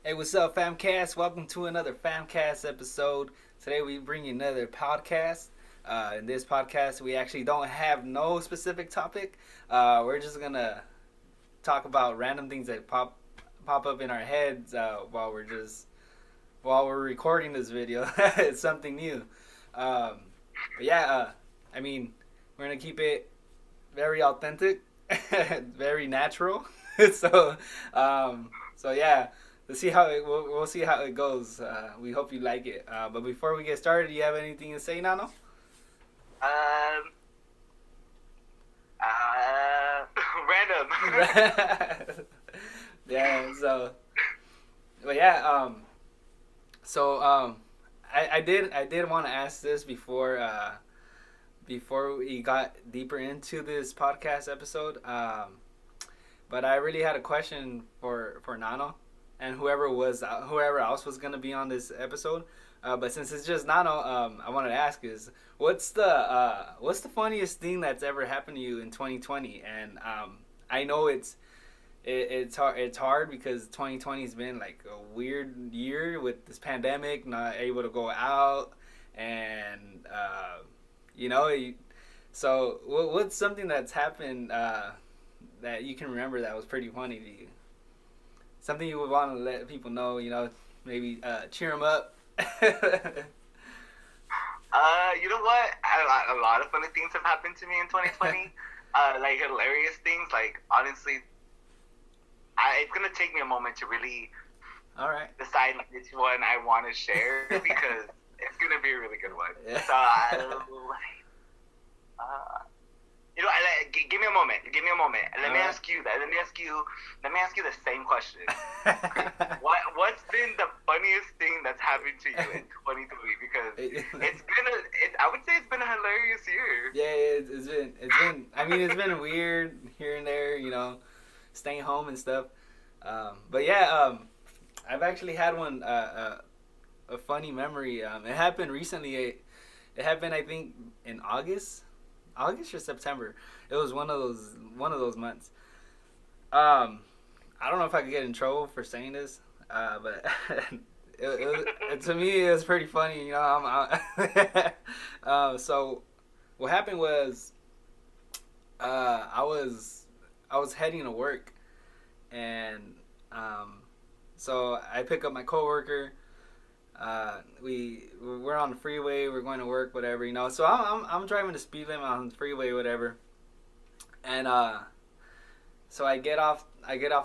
Hey, what's up, Famcast? Welcome to another Famcast episode. Today we bring you another podcast. In this podcast, we actually don't have no specific topic. We're just gonna talk about random things that pop up in our heads while we're recording this video. It's something new. Um, but yeah, I mean, we're gonna keep it very authentic, very natural. so, so yeah, let's see how we'll see how it goes. We hope you like it. But before we get started, do you have anything to say, Nano? Um, Random. Yeah. So, but yeah. So I did want to ask this before we got deeper into this podcast episode. But I really had a question for Nano and whoever else was gonna be on this episode. But since it's just Nano, I wanted to ask is what's the funniest thing that's ever happened to you in 2020? And I know it's hard because 2020 has been like a weird year with this pandemic, not able to go out, and you know. So what's something that's happened that you can remember that was pretty funny to you? Something you would want to let people know, maybe cheer them up. You know what? A lot of funny things have happened to me in 2020. Like hilarious things. Like honestly, it's gonna take me a moment to really All right. decide like, which one I want to share because it's gonna be a really good one. Yeah. So, uh, give me a moment. Give me a moment. Let me All right. ask you that. Let me ask you the same question. What's been the funniest thing that's happened to you in 2020? Because I would say it's been a hilarious year. Yeah, it's been. I mean, it's been weird here and there, staying home and stuff. But yeah, I've actually had a funny memory. It happened recently. It happened, I think, in August or September. It was one of those months. I don't know if I could get in trouble for saying this, but to me it was pretty funny. So what happened was I was heading to work, and so I pick up my coworker. We're on the freeway. We're going to work, whatever. So I'm driving the speed limit on the freeway, whatever. And so I get off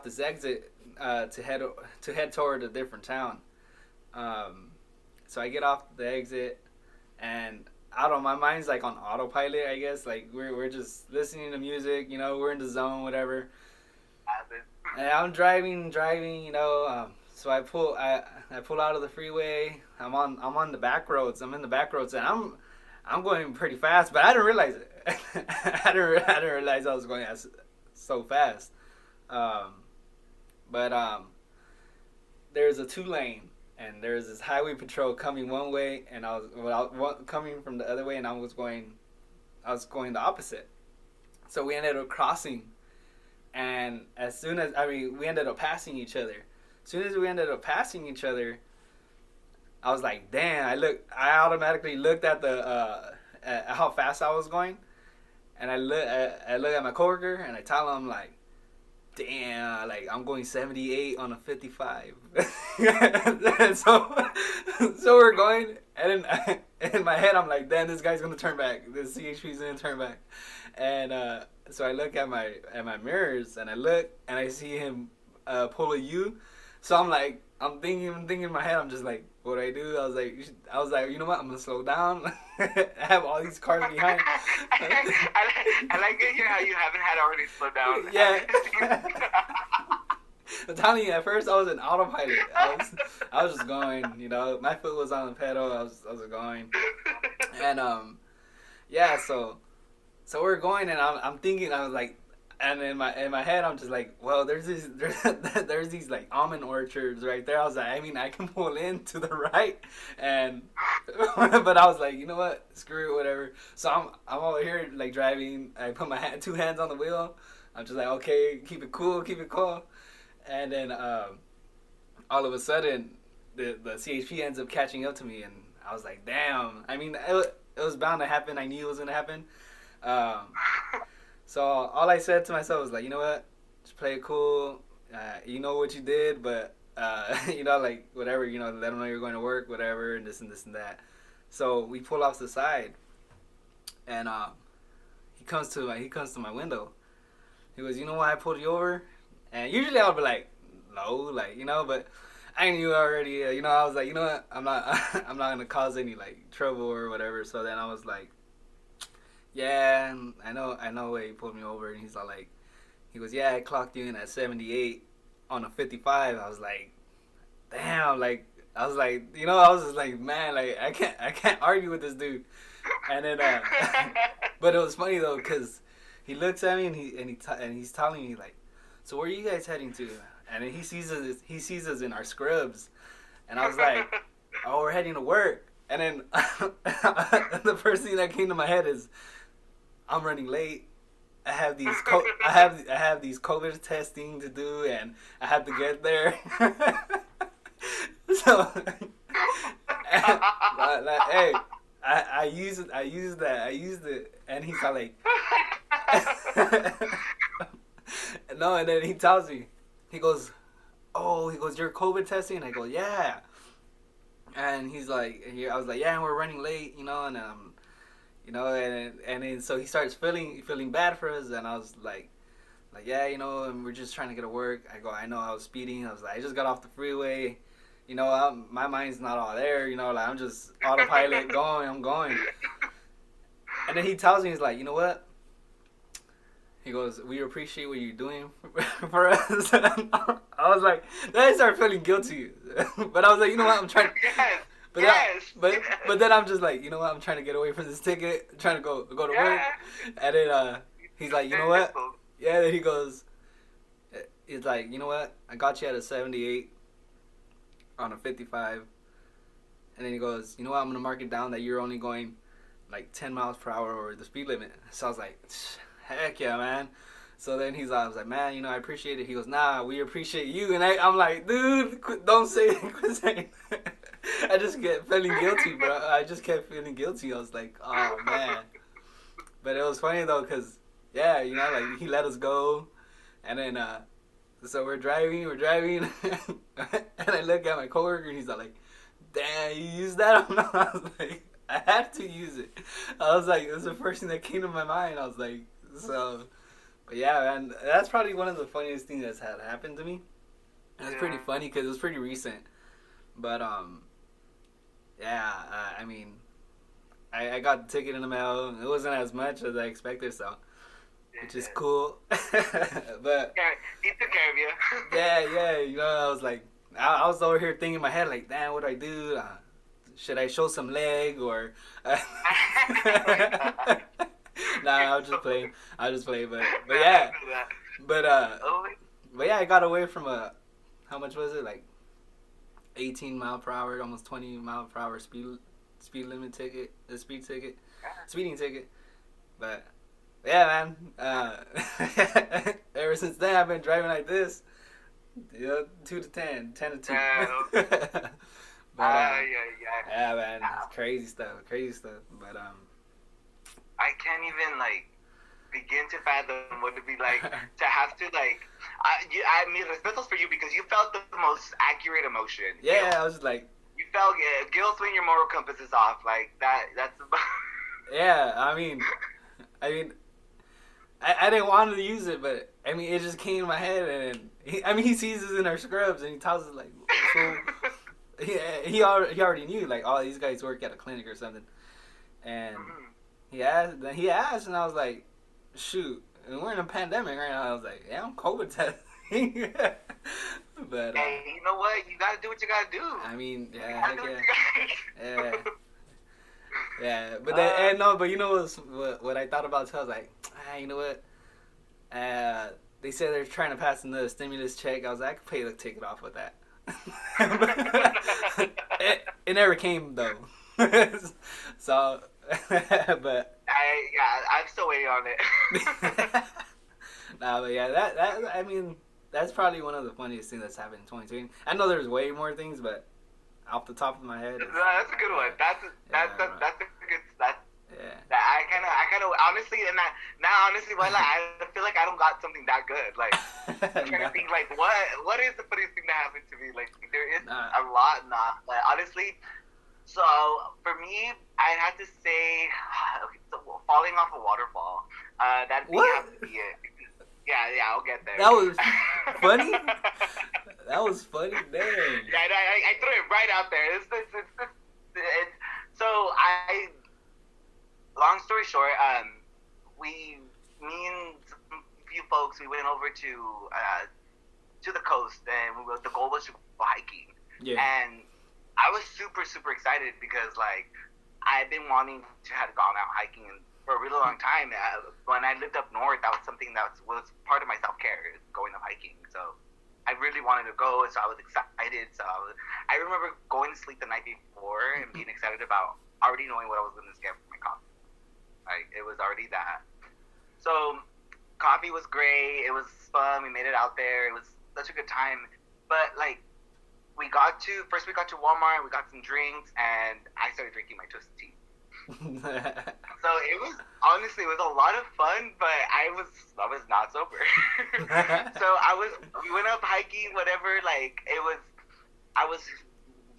this exit to head toward a different town. So I get off the exit, and I don't know, my mind's like on autopilot, I guess. Like we're just listening to music, we're in the zone, whatever. And I'm driving. So I pull out of the freeway. I'm on the back roads. I'm in the back roads, and I'm going pretty fast, but I didn't realize it. I didn't realize I was going so fast. Um, but there's a 2 lane, and there's this highway patrol coming one way, and I was coming from the other way, and I was going the opposite. So we ended up crossing, and we ended up passing each other. As soon as we ended up passing each other, I was like, "Damn!" I automatically looked at at how fast I was going, and I look at my coworker, and I tell him like, "Damn! Like I'm going 78 on a 55." so so we're going, and then in my head I'm like, "Damn! This guy's gonna turn back. This CHP's gonna turn back." And so I look at my mirrors, and I look, and I see him pull a U. So I'm like, I'm thinking in my head, I'm just like, what do I do? I was like, you know what? I'm gonna slow down. I have all these cars behind. I like to hear how you haven't had already slowed down. Yeah. I'm telling you, at first I was in autopilot. I was just going, my foot was on the pedal. I was going, and yeah. So we're going, and I'm thinking, I was like, and in my head, I'm just like, well, there's these like almond orchards right there. I was like, I mean, I can pull in to the right, and but I was like, you know what, screw it, whatever. So I'm over here like driving. I put my two hands on the wheel. I'm just like, okay, keep it cool, and then all of a sudden, the CHP ends up catching up to me, and I was like, damn. I mean, it was bound to happen. I knew it was gonna happen. Um, so all I said to myself was like, you know what, just play it cool. You know what you did, but like whatever. Let them know you're going to work, whatever, and this and that. So we pull off to the side, and he comes to my window. He goes, you know why I pulled you over? And usually I would be like, no, like but I knew already. I was like, you know what, I'm not I'm not gonna cause any like trouble or whatever. So then I was like, yeah, I know why he pulled me over. And he's all like, he goes, yeah, I clocked you in at 78 on a 55. I was like, damn, like I was like, I was just like, man, like I can't argue with this dude. And then, but it was funny though, cause he looks at me and he's telling me like, so where are you guys heading to? And then he sees us in our scrubs, and I was like, oh, we're heading to work. And then the first thing that came to my head is, I'm running late. I have these I have these COVID testing to do, and I have to get there. So, hey, I used it, and he's all like, no, and then he tells me, he goes, you're COVID testing? And I go, yeah. And he's like, I was like, yeah, and we're running late, and and then so he starts feeling bad for us, and I was like, yeah, and we're just trying to get to work. I go, I know I was speeding. I was like, I just got off the freeway. My mind's not all there. Like I'm just autopilot going. I'm going. And then he tells me, he's like, you know what? He goes, we appreciate what you're doing for us. I was like, then I started feeling guilty. But I was like, you know what? I'm trying. Yes. But yes. But then I'm just like, you know what? I'm trying to get away from this ticket. I'm trying to go to work. And then he's like, you know what? Yeah. Then he goes, he's like, you know what? I got you at a 78 on a 55. And then he goes, you know what? I'm gonna mark it down that you're only going like 10 miles per hour over the speed limit. So I was like, heck yeah, man. So then I was like, man, I appreciate it. He goes, nah, we appreciate you. And I'm like, dude, don't say it. Quit saying it. I just kept feeling guilty, bro. I just kept feeling guilty. I was like, oh, man. But it was funny, though, because, yeah, like, he let us go. And then, so we're driving. And I look at my coworker, and he's like, damn, you used that? I was like, I had to use it. I was like, it was the first thing that came to my mind. I was like, so, but yeah, man, that's probably one of the funniest things that's had happened to me. And it's pretty funny because it was pretty recent. But, yeah, I mean, I got the ticket in the mail. It wasn't as much as I expected, so, which is cool. But, he took care of you. yeah, I was like, I was over here thinking in my head, like, damn, what do I do? Should I show some leg or? Nah, I'll just play. But yeah, but yeah, I got away from how much was it? Like 18 mile per hour, almost 20 mile per hour speed limit ticket, speeding ticket. But yeah, man. Ever since then, I've been driving like this. 2 to 10, 10 to 2. But, yeah, man, it's crazy stuff. But I can't even like begin to fathom what it'd be like to have to like. I mean, respetos for you because you felt the most accurate emotion. Yeah, guilt. I was just like, you felt guilt when your moral compass is off. Like that. That's. Yeah, I mean, I didn't want to use it, but I mean, it just came in my head, and he sees us in our scrubs, and he tells us like, so, he already knew like, oh, these guys work at a clinic or something, and he asked, and I was like, shoot, and we're in a pandemic right now. I was like, yeah, I'm COVID testing. But hey, you know what? You gotta do what you gotta do. I mean, yeah, yeah. But then, but you know what I thought about too? I was like, you know what? They said they're trying to pass another stimulus check. I was like, I could pay the ticket off with that. it never came though. So, but I'm still waiting on it. Nah, but yeah, that I mean, That's probably one of the funniest things that's happened in 2020. I know there's way more things, but off the top of my head, that's a good one. That's a good. That I kind of honestly, and that now honestly, well, like, I feel like I don't got something that good. Like I'm trying to think, like what is the funniest thing that happened to me? Like there is a lot, not. But honestly, so for me, I had to say, okay, so falling off a waterfall. That'd have to be it. Yeah, I'll get there. That was funny. That was funny, dang. Yeah, I threw it right out there. So long story short, me and a few folks, we went over to the coast, and the goal was to go hiking. Yeah. And I was super excited because like I've been wanting to have gone out hiking for a really long time. When I lived up north, that was something that was part of my self-care, going up hiking. So I really wanted to go, so I was excited. So I remember going to sleep the night before and being excited about already knowing what I was going to get for my coffee. Like, it was already that. So coffee was great. It was fun. We made it out there. It was such a good time. But like, we got to Walmart. We got some drinks, and I started drinking my twisted tea. So it was honestly a lot of fun, but I was not sober. So we went up hiking, whatever. Like I was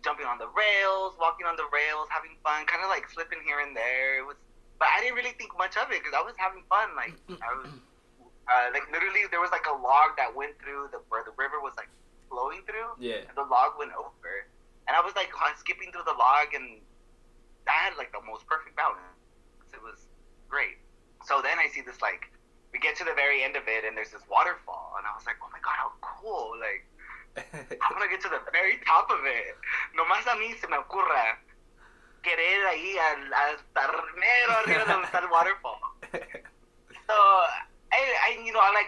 jumping on the rails, walking on the rails, having fun, kind of like slipping here and there. But I didn't really think much of it because I was having fun. Like I was like literally there was like a log that went through where the river was like flowing through. Yeah. And the log went over, and I was like skipping through the log, and I had like the most perfect balance. It was great. So then I see this, like, we get to the very end of it, and there's this waterfall, and I was like, oh my god, how cool! Like, I'm gonna get to the very top of it. Nomás a mí se me ocurra querer ahí hasta mero arriba donde está el waterfall. So I you know, like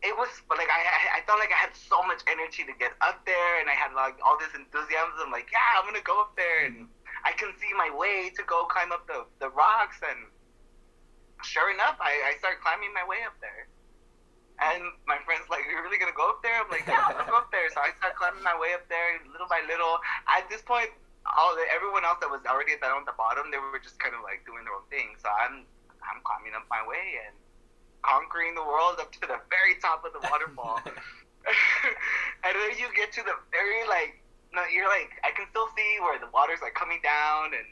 it was like I felt like I had so much energy to get up there, and I had like all this enthusiasm. Like, yeah, I'm gonna go up there, and I can see my way to go climb up the rocks. And sure enough, I started climbing my way up there. And my friend's like, "You're really gonna go up there?" I'm like, "Yeah, I'm gonna go up there." So I started climbing my way up there, little by little. At this point, everyone else that was already down at the bottom, they were just kind of like doing their own thing. So I'm climbing up my way and conquering the world up to the very top of the waterfall. And then you get to the very you're like, I can still see where the water's like coming down, and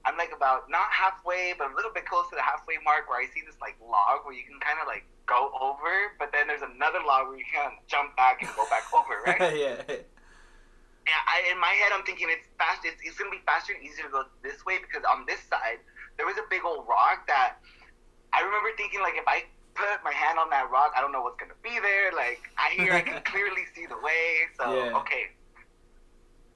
I'm like about not halfway, but a little bit close to the halfway mark, where I see this like log where you can kind of like go over, but then there's another log where you can jump back and go back over, right? Yeah. Yeah, in my head, I'm thinking it's gonna be faster and easier to go this way, because on this side there was a big old rock that I remember thinking, like, if I put my hand on that rock, I don't know what's gonna be there. Like, I can clearly see the way. So yeah. Okay,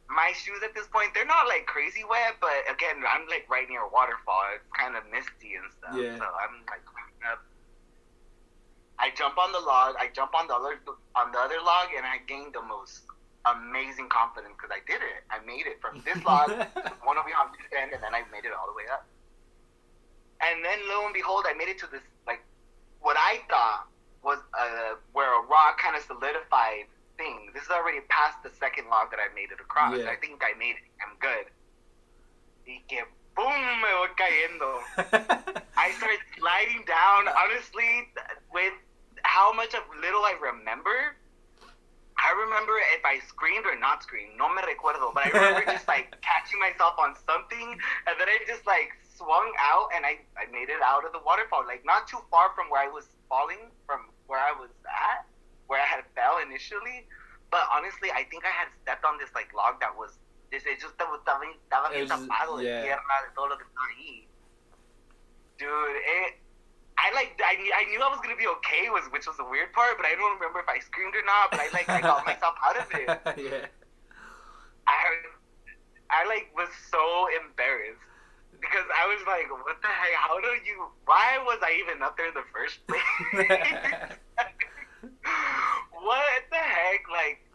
my shoes at this point, they're not like crazy wet, but again, I'm like right near a waterfall. It's kind of misty and stuff. Yeah. So I'm like, I jump on the log. I jump on the other log, and I gained the most amazing confidence because I did it. I made it from this log, one over on this end, and then I made it all the way up. And then lo and behold, I made it to this, like, what I thought was where a rock kind of solidified thing. This is already past the second log that I made it across. Yeah. I think I made it. I'm good. Y que boom, me voy cayendo. I started sliding down. Honestly, with how much of little I remember if I screamed or not screamed. No me recuerdo. But I remember just like catching myself on something, and then I just like swung out, and I made it out of the waterfall, like not too far from where I was falling, from where I was at, where I had fell initially. But honestly, I think I had stepped on this like log that was just estaba bien tapado de tierra, de todo lo que estaba ahí. Dude, I knew I was gonna be okay, which was the weird part, but I don't remember if I screamed or not. But I got myself out of it. Yeah. I like was so embarrassed. Because I was like, what the heck? Why was I even up there in the first place? What the heck? Like,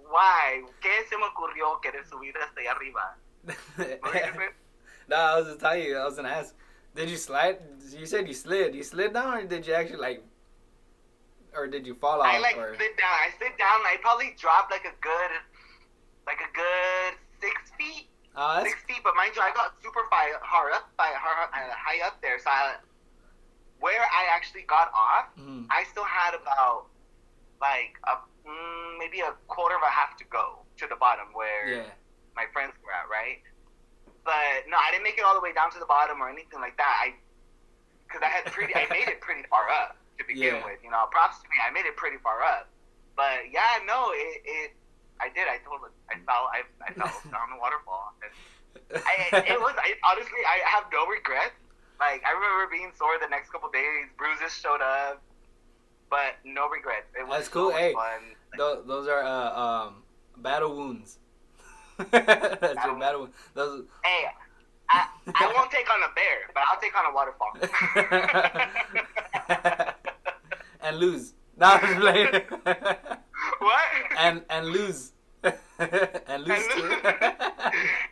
why? ¿Qué se me ocurrió querer subir hasta allá arriba? No, I was just telling you. I was going to ask, did you slide? You said you slid. You slid down, or did you actually, like, or did you fall off? I like or? slid down. I slid down. I probably dropped like a good 6 feet. 6 feet, but mind you, I got super high up there. So where I actually got off, I still had about like maybe a quarter of a half to go to the bottom where my friends were at, right? But no, I didn't make it all the way down to the bottom or anything like that. Because I made it pretty far up to begin with. You know, props to me, I made it pretty far up. But yeah, no, I did. I fell down the waterfall. Honestly, I have no regrets. Like, I remember being sore the next couple days. Bruises showed up, but no regrets. It was That's cool. So hey, fun. Those are battle wounds. That's your battle wounds. Those. Hey, I won't take on a bear, but I'll take on a waterfall. And lose. Not later. What? And lose. And lose too.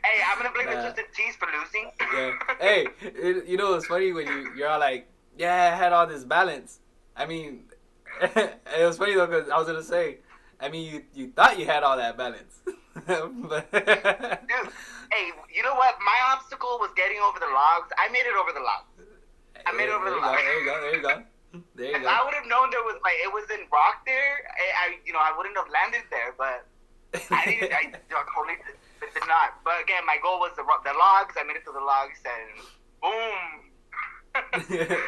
Hey, I'm gonna blame the Twisted Teas for losing. Yeah. Hey, you know it's funny when you're all like, yeah, I had all this balance. I mean, it was funny though because I was gonna say, I mean, you thought you had all that balance. But dude, hey, you know what? My obstacle was getting over the logs. I made it over the logs. I made it over the logs. There you go. If I would have known there was it was in rock there, I wouldn't have landed there. But I totally did not. But again, my goal was the logs. I made it to the logs, and boom.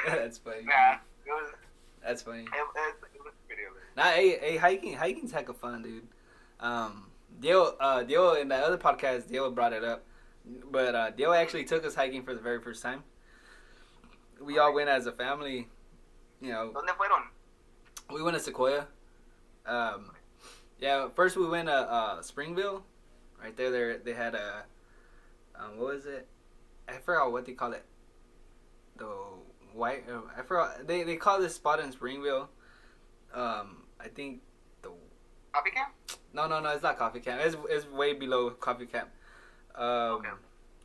That's funny. Yeah, it was. That's funny. It was pretty lit. Nah, hey, hiking's heck of fun, dude. Dio in that other podcast, Dio brought it up, but Dio actually took us hiking for the very first time. We all went as a family, you know. ¿Dónde fueron? We went to Sequoia. Yeah, first we went to Springville. Right there, they had a what was it? I forgot what they call it. The white. I forgot. They call this spot in Springville. I think the Coffee camp? No, it's not coffee camp. It's way below coffee camp. Okay.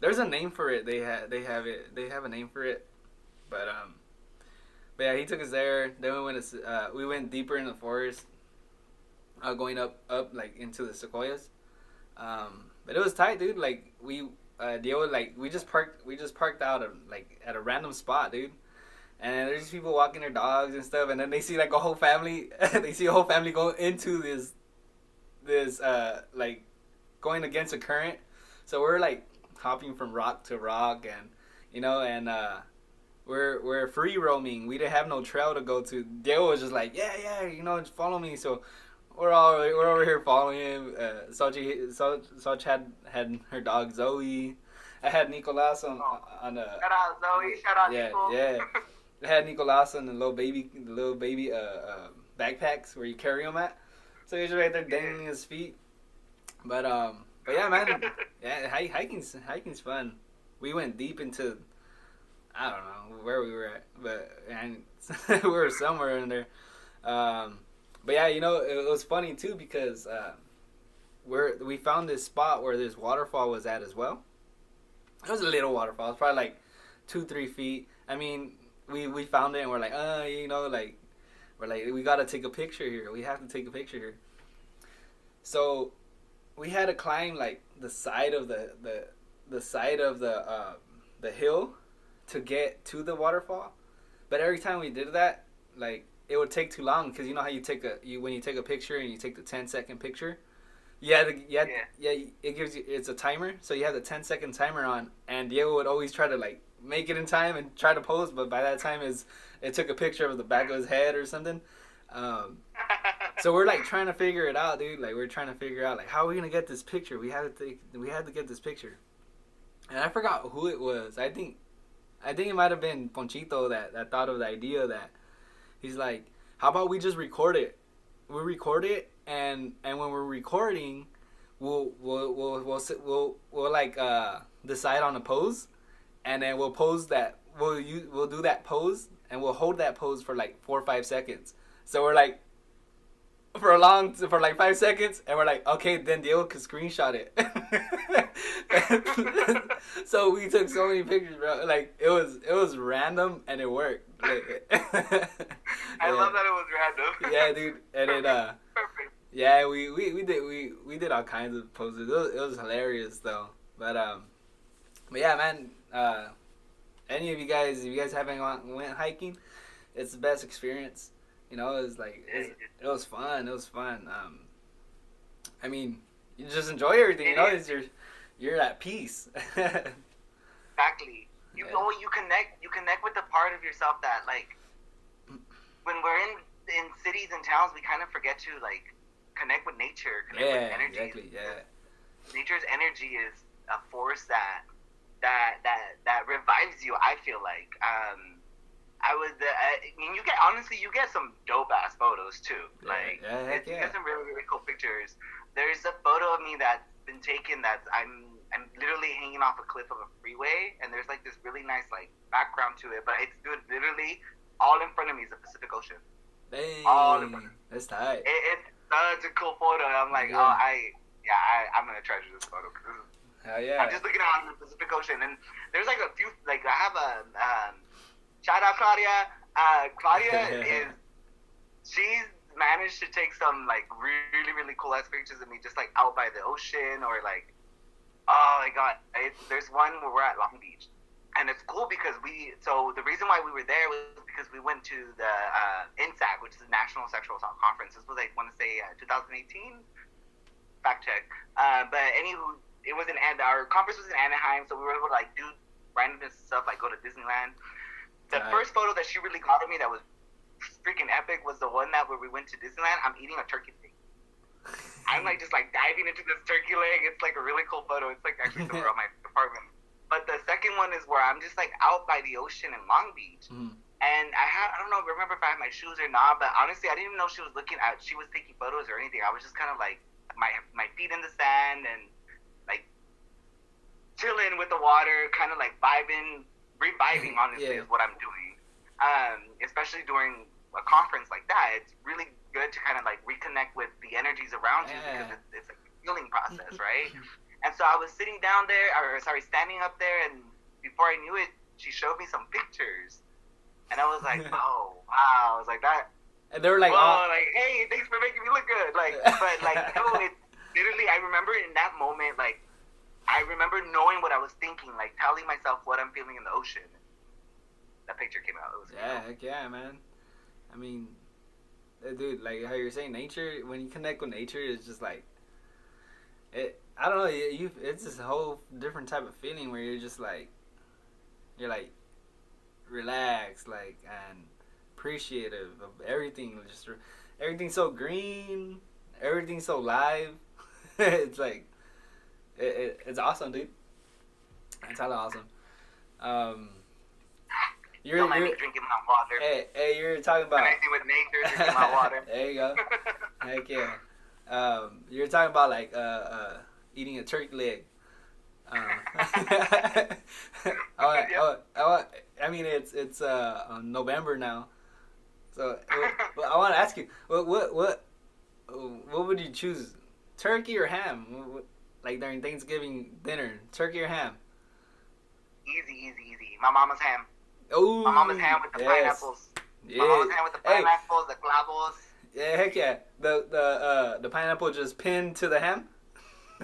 There's a name for it. They have a name for it. But yeah, he took us there. Then we went deeper in the forest, going up like into the sequoias. But it was tight, dude. Like we just parked out at a random spot, dude. And there's people walking their dogs and stuff, and then they see like a whole family. They see a whole family go into this like going against a current. So we're like hopping from rock to rock, and we're free roaming. We didn't have no trail to go to. Dale was just like, yeah, just follow me. So we're over here following him. Soch had her dog Zoe. I had Nicolas on shout out Zoe, shout out Nico. Yeah. I had Nicolas on the little baby backpacks where you carry him at. So he's right there dangling his feet. But yeah, man. Yeah, hiking's fun. We went deep into, I don't know where we were at, but we were somewhere in there. But yeah, it was funny too because we found this spot where this waterfall was at as well. It was a little waterfall. It's probably like 2-3 feet. I mean, we found it and we're like, we're like, we gotta take a picture here. We have to take a picture here. So we had to climb like the side of the side of the hill to get to the waterfall. But every time we did that, like it would take too long because you know how when you take a picture and you take the 10-second picture. It gives you, it's a timer, so you have the 10-second timer on, and Diego would always try to like make it in time and try to pose, but by that time it took a picture of the back of his head or something. So we're like trying to figure it out, dude. Like we're trying to figure out like how are we gonna get this picture. We had to get this picture, and I forgot who it was. I think it might have been Ponchito that thought of the idea that he's like, how about we just record it? We'll record it. And when we're recording, we'll like decide on a pose, and then we'll pose that we'll do that pose, and we'll hold that pose for like 4 or 5 seconds. So we're like, for like 5 seconds, and we're like, okay, then Diego could screenshot it. So we took so many pictures, bro. Like it was random and it worked. Like, I love that it was random. Yeah, dude, and it Perfect. yeah, we did all kinds of poses. It was hilarious though, but yeah, man. Any of you guys, if you guys haven't went hiking, it's the best experience. You know, it was like it was fun. It was fun. I mean, you just enjoy everything. You know, you're at peace. Exactly. You connect with the part of yourself that like when we're in cities and towns, we kind of forget to like connect with nature, connect with energy. Exactly. Yeah. Nature's energy is a force that revives you. I feel like. I mean, you get some dope ass photos too. You get some really really cool pictures. There's a photo of me that's been taken that I'm literally hanging off a cliff of a freeway, and there's like this really nice like background to it, but it's literally all in front of me is the Pacific Ocean. Dang, all in front of me. That's tight. It's such a cool photo. I'm like, I'm gonna treasure this photo because hell yeah. I'm just looking out on the Pacific Ocean, and there's like a few like I have a. Shout out Claudia. Claudia she's managed to take some like really really cool ass pictures of me just like out by the ocean or like, oh my god, there's one where we're at Long Beach, and it's cool because so the reason why we were there was because we went to the INSAC, which is the National Sexual Assault Conference. This was I want to say 2018, fact check. But anywho, it was our conference was in Anaheim, so we were able to like do random stuff like go to Disneyland. The first photo that she really got of me that was freaking epic was the one where we went to Disneyland. I'm eating a turkey leg. I'm like just like diving into this turkey leg. It's like a really cool photo. It's like actually somewhere on my apartment. But the second one is where I'm just like out by the ocean in Long Beach. And I don't remember if I had my shoes or not, but honestly I didn't even know she was taking photos or anything. I was just kind of like my feet in the sand and like chilling with the water, kind of like reviving honestly is what I'm doing, especially during a conference like that. It's really good to kind of like reconnect with the energies around you because it's a healing process, right? And so I was standing up there, and before I knew it, she showed me some pictures, and I was like, oh wow, I was like that, and they were like, like, hey, thanks for making me look good, like, but like no, it literally, I remember in that moment, like. I remember knowing what I was thinking, like telling myself what I'm feeling in the ocean. That picture came out. It was cool. Heck yeah, man. I mean, dude, like how you're saying, nature. When you connect with nature, it's just like it. I don't know. It's this whole different type of feeling where you're just like, relaxed, like and appreciative of everything. Just everything's so green. Everything's so live. It's like. It's awesome, dude. It's hella awesome. Don't mind me drinking my water. Hey, you're talking about connecting with nature, drinking my water. There you go. Heck yeah. You're talking about like eating a turkey leg. I mean, it's November now, so I want to ask you, what would you choose, turkey or ham? Like during Thanksgiving dinner, turkey or ham? Easy. My mama's ham. Oh, my mama's ham with the pineapples. Yeah. My mama's ham with the pineapples, the clavos. Yeah, heck yeah. The pineapple just pinned to the ham.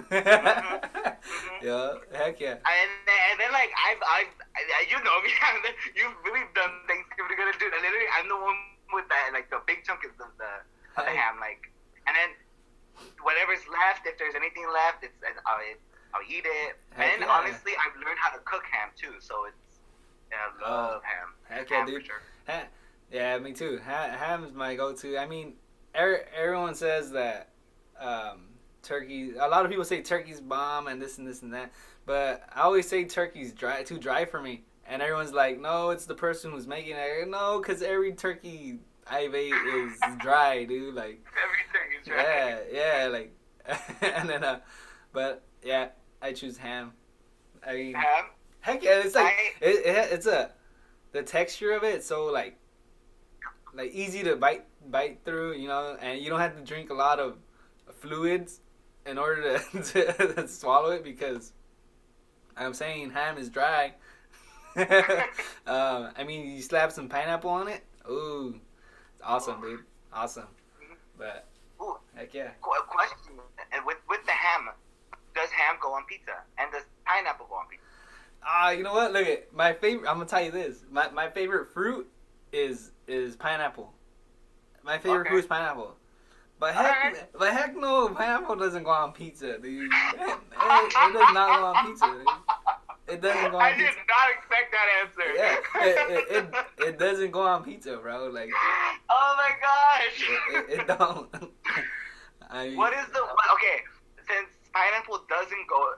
Yeah, heck yeah. And then like I've you know me, you've really done Thanksgiving together, dude. Literally, I'm the one with that like the big chunk of the ham, like, and then. Whatever's left, if there's anything left, I'll eat it. Heck and yeah. honestly, I've learned how to cook ham too, so I love ham. Heck yeah, dude. For sure. Yeah, me too. Ham is my go-to. I mean, everyone says that turkey. A lot of people say turkey's bomb and this and this and that, but I always say turkey's too dry for me. And everyone's like, no, it's the person who's making it. No, because every turkey I've ate is dry, dude. Like everything is dry. Yeah, like, and then but yeah, I choose ham. I mean, ham. Heck yeah, it's like it's the texture of it. It's so like like easy to bite through, you know, and you don't have to drink a lot of fluids in order to swallow it because I'm saying ham is dry. I mean, you slap some pineapple on it. Ooh, it's awesome, dude. Awesome. But Ooh, heck yeah. question: and with the ham, does ham go on pizza? And does pineapple go on pizza? You know what? Look at my favorite. I'm gonna tell you this. My favorite fruit is pineapple. My favorite fruit is pineapple. But heck no, pineapple doesn't go on pizza, dude. It does not go on pizza, dude. It doesn't go on pizza. I did not expect that answer. Yeah, it doesn't go on pizza, bro. Like, oh my gosh. It don't. I mean, what is the okay? Since pineapple doesn't go,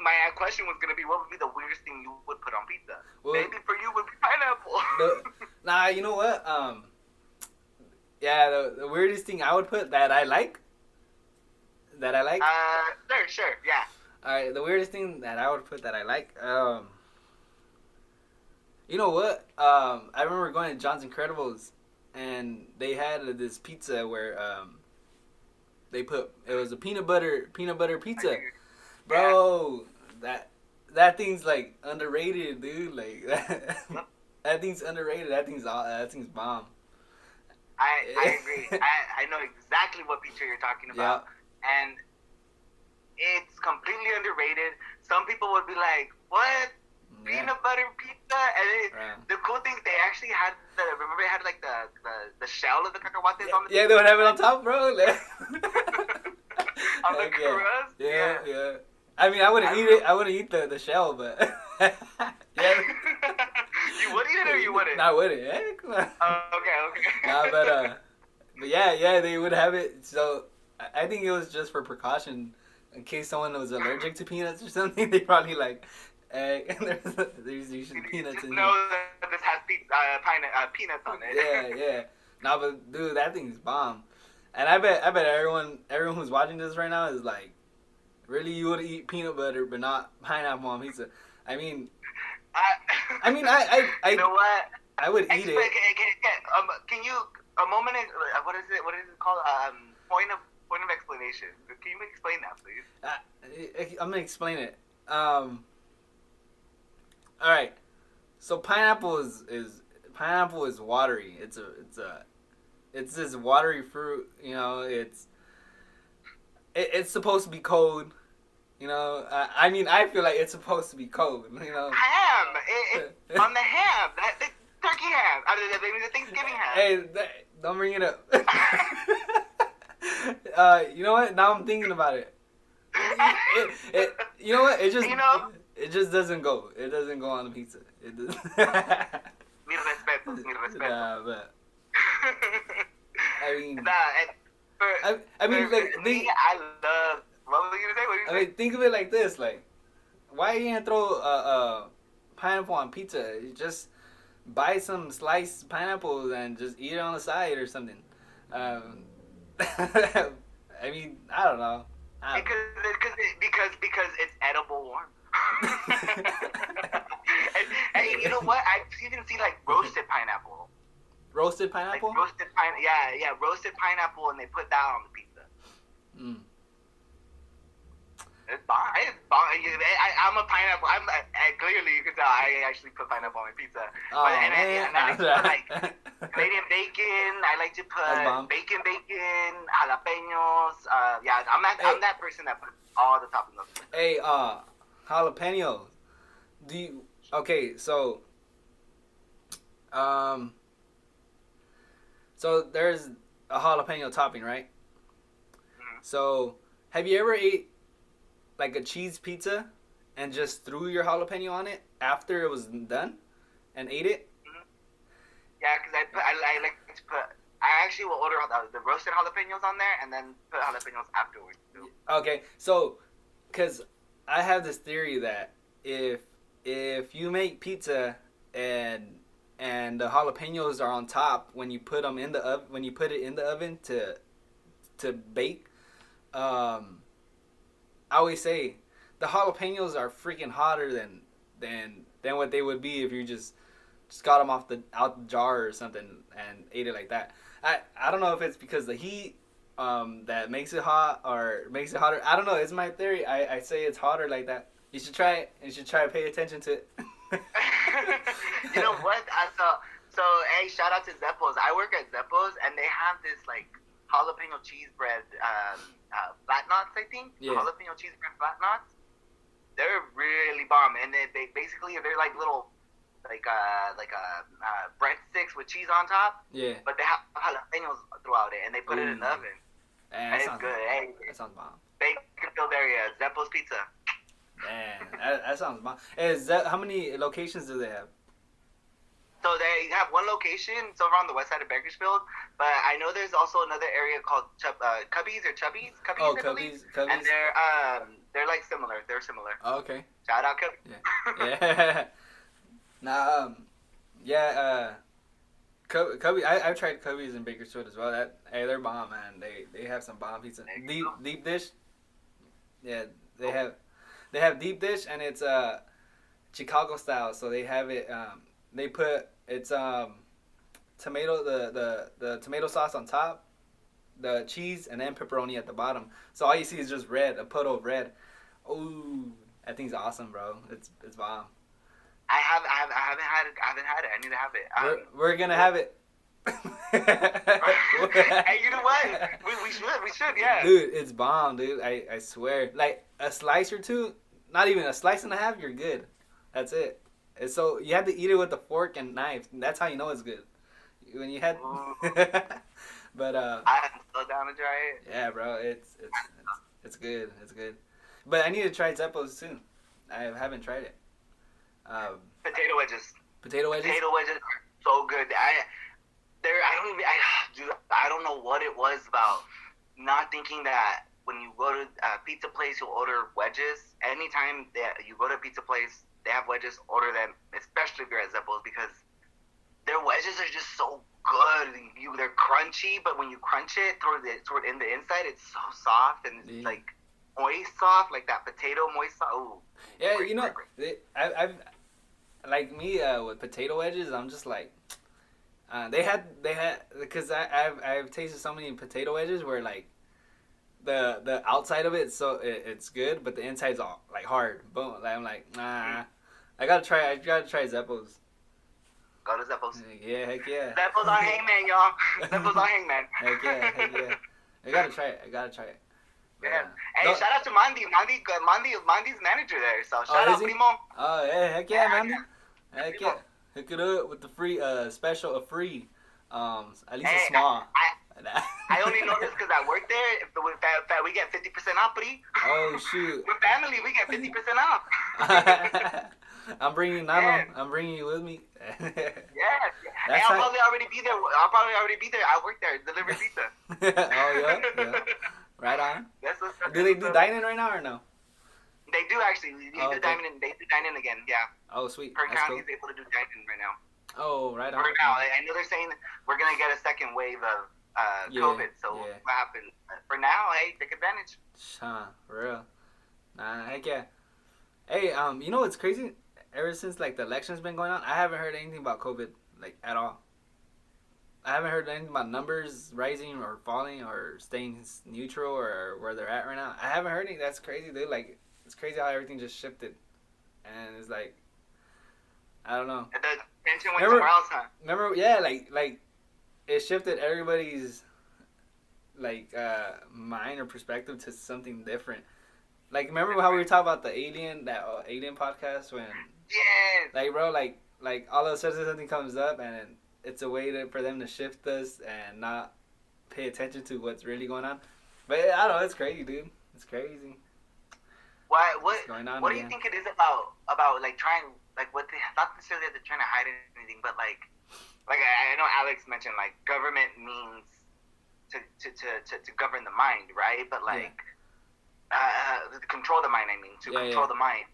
my question was gonna be, what would be the weirdest thing you would put on pizza? Well, maybe for you would be pineapple. Nah, you know what? Yeah, the weirdest thing I would put that I like. Sure, yeah. Alright, the weirdest thing that I would put that I like, you know what? I remember going to John's Incredibles, and they had this pizza where it was a peanut butter pizza, bro. That thing's like underrated, dude. Like that thing's underrated. That thing's bomb. I agree. I know exactly what pizza you're talking about, and it's completely underrated. Some people would be like, "What? Peanut butter pizza?" And the cool thing, they actually had remember they had like the shell of the cacahuates on the they would have it on top, bro. On the crust. Yeah. I mean, I wouldn't eat it. I wouldn't eat the shell, but yeah. You would eat it or you wouldn't? No, I wouldn't. Come on. Okay. Nah, but yeah, they would have it. So I think it was just for precaution. In case someone was allergic to peanuts or something, they probably like, there's usually peanuts in here. No, this has peanuts on it. Yeah. Nah, but dude, that thing's bomb. And I bet everyone who's watching this right now is like, really, you would eat peanut butter but not pineapple on pizza? I mean, I you know what? I would eat it. Can you what is it called? Point of explanation. Can you explain that, please? I'm gonna explain it. All right. So pineapple is watery. It's this watery fruit. You know, it's supposed to be cold. You know, I mean, I feel like it's supposed to be cold. You know, ham. On the ham. The turkey ham. The Thanksgiving ham. Hey, don't bring it up. You know what? Now I'm thinking about it. You know what? It just doesn't go. It doesn't go on the pizza. It doesn't. Mi respeto. Nah, but I mean, I mean, like me, I love. What were you gonna say? I mean, think of it like this: like, why are you gonna throw pineapple on pizza? You just buy some sliced pineapples and just eat it on the side or something. I mean, I don't know. Because it's edible warm. and you know what? I've even seen like roasted pineapple. Roasted pineapple? Like roasted pineapple, and they put that on the pizza. It's bomb. I'm a pineapple. Clearly you can tell I actually put pineapple on my pizza. Oh, and I like to put like Canadian bacon. I like to put bacon, jalapenos. I'm that person that puts all the toppings on. Hey, jalapenos. So there's a jalapeno topping, right? Mm-hmm. So have you ever ate like a cheese pizza and just threw your jalapeno on it after it was done and ate it? Mm-hmm. Yeah, because I like to put. I actually will order the roasted jalapenos on there and then put jalapenos afterwards too. Okay, so because I have this theory that if you make pizza and the jalapenos are on top when you put them in the oven, when you put it in the oven to bake, I always say the jalapenos are freaking hotter than what they would be if you just just got them out the jar or something and ate it like that. I don't know if it's because the heat that makes it hot or makes it hotter. I don't know. It's my theory. I say it's hotter like that. You should try it. You should try to pay attention to it. You know what? So hey, shout out to Zeppos. I work at Zeppos, and they have this like jalapeno cheese bread flat knots. I think jalapeno cheese bread flat knots. They're really bomb, and they basically they're like little like breadsticks with cheese on top. Yeah. But they have jalapenos throughout it, and they put it in the oven. And it's good. Hey, that sounds bomb. Bakersfield area, Zeppos Pizza. Man, that sounds bomb. How many locations do they have? So they have one location. It's over on the west side of Bakersfield, but I know there's also another area called Cubbies or Chubbies. Oh, Cubbies. And they're like similar. They're similar. Oh, okay. Shout out Cubbies. Yeah. Nah. Cubby. I've tried Cubbies in Bakersfield as well. They're bomb, man. They have some bomb pizza. Deep dish. Yeah, they have deep dish, and it's Chicago style. So they have it. They put it's tomato the tomato sauce on top, the cheese, and then pepperoni at the bottom. So all you see is just red, a puddle of red. Ooh, that thing's awesome, bro. It's bomb. I haven't had it. I need to have it. We're gonna have it. Hey, you know what? We should, yeah. Dude, it's bomb, dude. I swear. Like a slice or two, not even a slice and a half, you're good. That's it. And so you have to eat it with a fork and knife. That's how you know it's good. When you had, but I'm so down to try it. Yeah, bro, it's good. It's good. But I need to try Zeppos too. I haven't tried it. Potato wedges. Potato wedges are so good. I don't know what it was about not thinking that when you go to a pizza place, you'll order wedges. Anytime that you go to a pizza place, they have wedges, order them, especially if you're at Zeppos, because their wedges are just so good. They're crunchy, but when you crunch it toward in the inside, it's so soft and like moist soft, like that potato moist soft. Ooh. Yeah, you know, I've like me with potato wedges. I'm just like, they had because I've tasted so many potato wedges where like the outside of it it's good, but the inside's all like hard. Boom. Like, I'm like, nah. I gotta try Zeppos. Go to Zeppos. Yeah, heck yeah. Zeppos on Hangman, y'all. Zeppos on Hangman. Heck yeah. I gotta try it. But, yeah. Hey, shout out to Mandy's manager there. So shout out, Primo. Oh yeah, heck yeah, Mandy. Heck yeah. Hook it up with the free special free. At least a small. I only know this because I work there. We get 50% off, Pri. Oh shoot. We're family. We get 50% off. I'm bringing Nano. Yeah. I'm bringing you with me. Yeah. Hey, I'll probably already be there. I work there. Deliver pizza. Oh yeah. Right on. Do they do dining right now or no? They do actually. They do dining again. Yeah. Oh sweet. Per county is able to do dining right now. Oh, right on. For now, I know they're saying we're gonna get a second wave of COVID. So what happened? For now, hey, take advantage. For real. Nah, heck yeah. Hey, you know what's crazy? Ever since like the election's been going on, I haven't heard anything about COVID like at all. I haven't heard anything about numbers rising or falling or staying neutral or where they're at right now. I haven't heard anything. That's crazy, dude. Like, it's crazy how everything just shifted. And it's like, I don't know. The tension went somewhere else, huh? Remember, yeah, like it shifted everybody's like mind or perspective to something different. Like, remember how we were talking about the alien podcast when? Yes. Like, bro, like all of a sudden something comes up and it's a way for them to shift us and not pay attention to what's really going on. But I don't know, it's crazy, dude. It's crazy. What do you think it is about like trying, like what they, not necessarily that they're trying to hide anything, but like I know Alex mentioned like government means to govern the mind, right? But like control the mind. I mean, control the mind.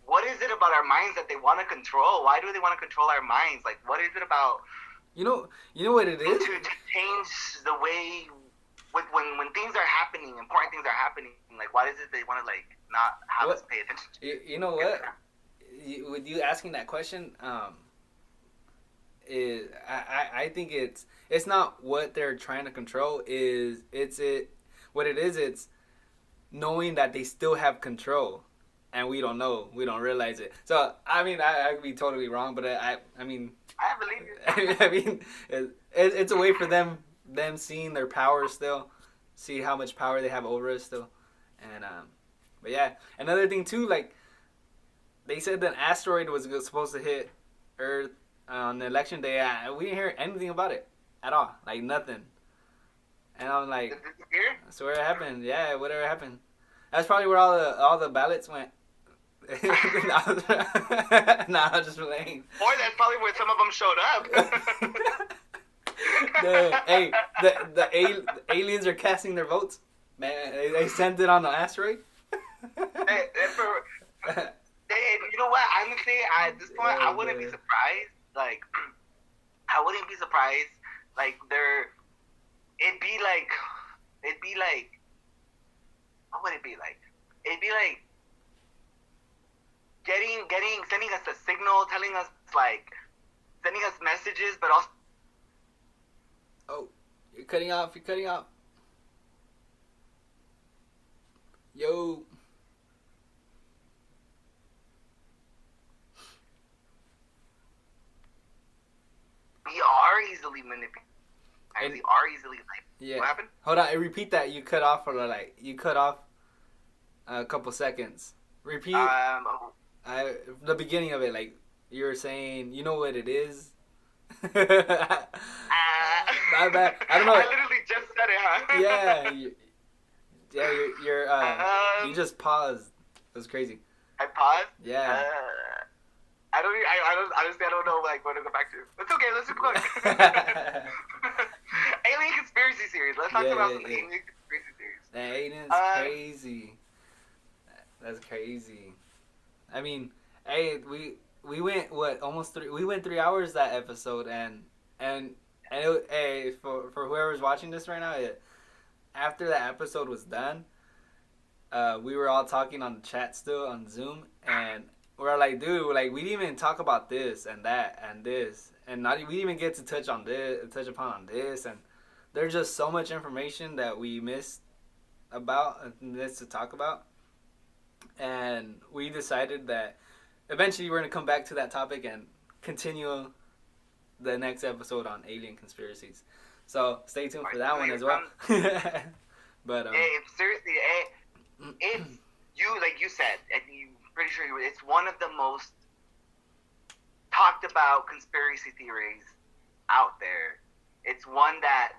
What is it about our minds that they want to control? Why do they want to control our minds? Like, what is it about? You know what it is? To change the way, when things are happening, important things are happening. Like, why is it they want to like not have us pay attention? You know what? with you asking that question, is I think it's not what they're trying to control. What it is. It's knowing that they still have control, and we don't know. We don't realize it. So I mean, I could be totally wrong, but I mean, I believe you. I mean, it's a way for them seeing their power still, see how much power they have over us still, and but yeah, another thing too, like they said that an asteroid was supposed to hit Earth on the election day. We didn't hear anything about it at all, like nothing. And I'm like, Did you hear? so where it happened? Yeah, whatever happened. That's probably where all the ballots went. Nah, I'm just playing. Or that's probably where some of them showed up. The aliens are casting their votes. Man, they sent it on the asteroid. You know what? Honestly, at this point, I wouldn't be surprised. Like, I wouldn't be surprised. Like, it'd be like, what would it be like? It'd be like sending us a signal, telling us, like, sending us messages, but also. Oh, you're cutting off. Yo. We are easily manipulated. We are easily, like, yeah. What happened? Hold on, repeat that. You cut off a couple seconds. Repeat. The beginning of it, like you were saying. You know what it is. My bad. I don't know. I literally just said it, huh? Yeah. You just paused. It was crazy. I paused. Yeah. I don't know, like, what to go back to. It's okay, let's keep going. Alien conspiracy series. Let's talk about some alien conspiracy series. The alien's crazy. That's crazy. I mean, hey, we went we went 3 hours that episode, and hey, for whoever's watching this right now, after that episode was done, we were all talking on the chat still on Zoom, and we're like, dude, like we didn't even talk about this and that and this, and we didn't even get to touch upon this, and there's just so much information that we missed to talk about, and we decided that eventually we're gonna come back to that topic and continue the next episode on alien conspiracies. So stay tuned for that one as well. But hey, seriously, if you, like you said, and you pretty sure it's one of the most talked about conspiracy theories out there. It's one that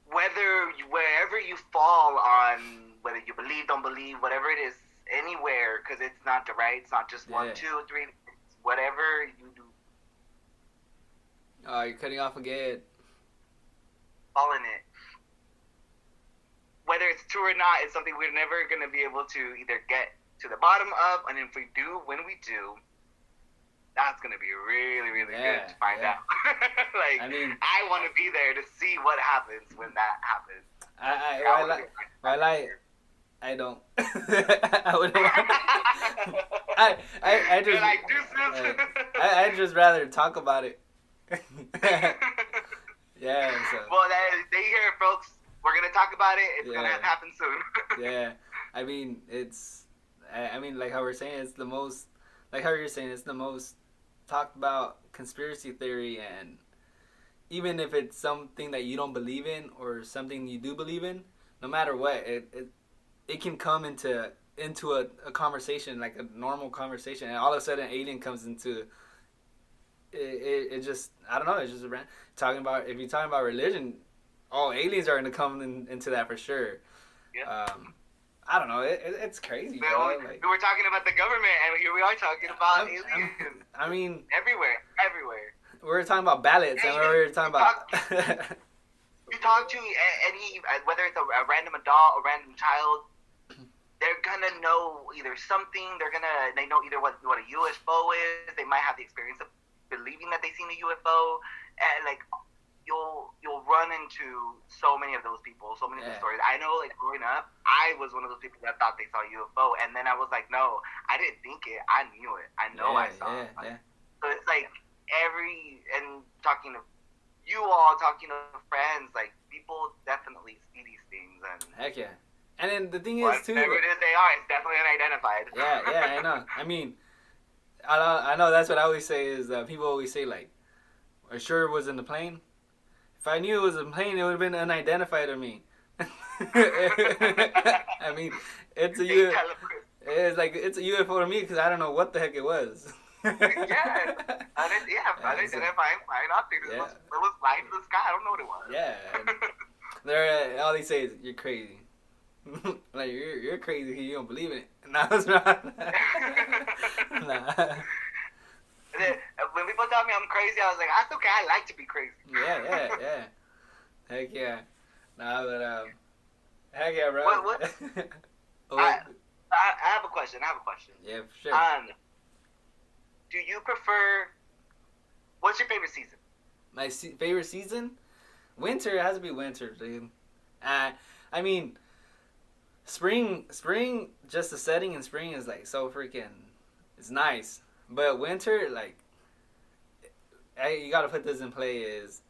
wherever you fall on, whether you believe, don't believe, whatever it is, anywhere, because it's not it's not just 1, 2, 3, it's whatever you do. Oh, you're cutting off again. Fall in it. Whether it's true or not is something we're never going to be able to either get to the bottom of, and if we do, when we do, that's going to be really, really good to find out. Like, I mean, I want to be there to see what happens when that happens. I don't. I wouldn't. I just. Like, deuces. I'd just rather talk about it. Yeah. So. Well, there you hear it, folks. We're gonna talk about it. It's gonna happen soon. Yeah, I mean like how we're saying, it's the most, like how you're saying, it's the most talked about conspiracy theory, and even if it's something that you don't believe in or something you do believe in, no matter what, it can come into a conversation, like a normal conversation, and all of a sudden an alien comes into it just, I don't know, it's just if you're talking about religion, aliens are going to come into that for sure. Yeah. I don't know. It's crazy. We were talking about the government, and here we are talking about aliens. I mean, everywhere. We were talking about ballots, and we were talking about. You talk to any, whether it's a random adult or random child, they're gonna know either something. They know either what a UFO is. They might have the experience of believing that they've seen a UFO, and like you'll run into so many of those people, so many of those stories. I know, like growing up, I was one of those people that thought they saw a UFO, and then I was like, no, I didn't think it, I knew it. I know I saw it. So it's like and talking to you all, talking to friends, like people definitely see these things, and heck yeah. And then the thing is too, whatever it is they are, it's definitely unidentified. Yeah, I know. I mean, I know that's what I always say is people always say like, "Are sure it was in the plane?" If I knew it was a plane, it would have been unidentified to me. I mean, it's a UFO. It's a UFO to me because I don't know what the heck it was. Unidentified flying object. It was flying in the sky. I don't know what it was. Yeah, they're all they say is you're crazy. Like you're crazy. You don't believe in it. No, it's not. Nah. When people tell me I'm crazy, I was like, that's okay. I like to be crazy. Yeah. Heck yeah. Nah, but heck yeah, bro. What? I have a question. Yeah, for sure. Do you prefer? What's your favorite season? My favorite season? Winter. It has to be winter, dude. I mean, spring. Just the setting in spring is like so freaking. It's nice, but winter, like, you gotta put this in play. Is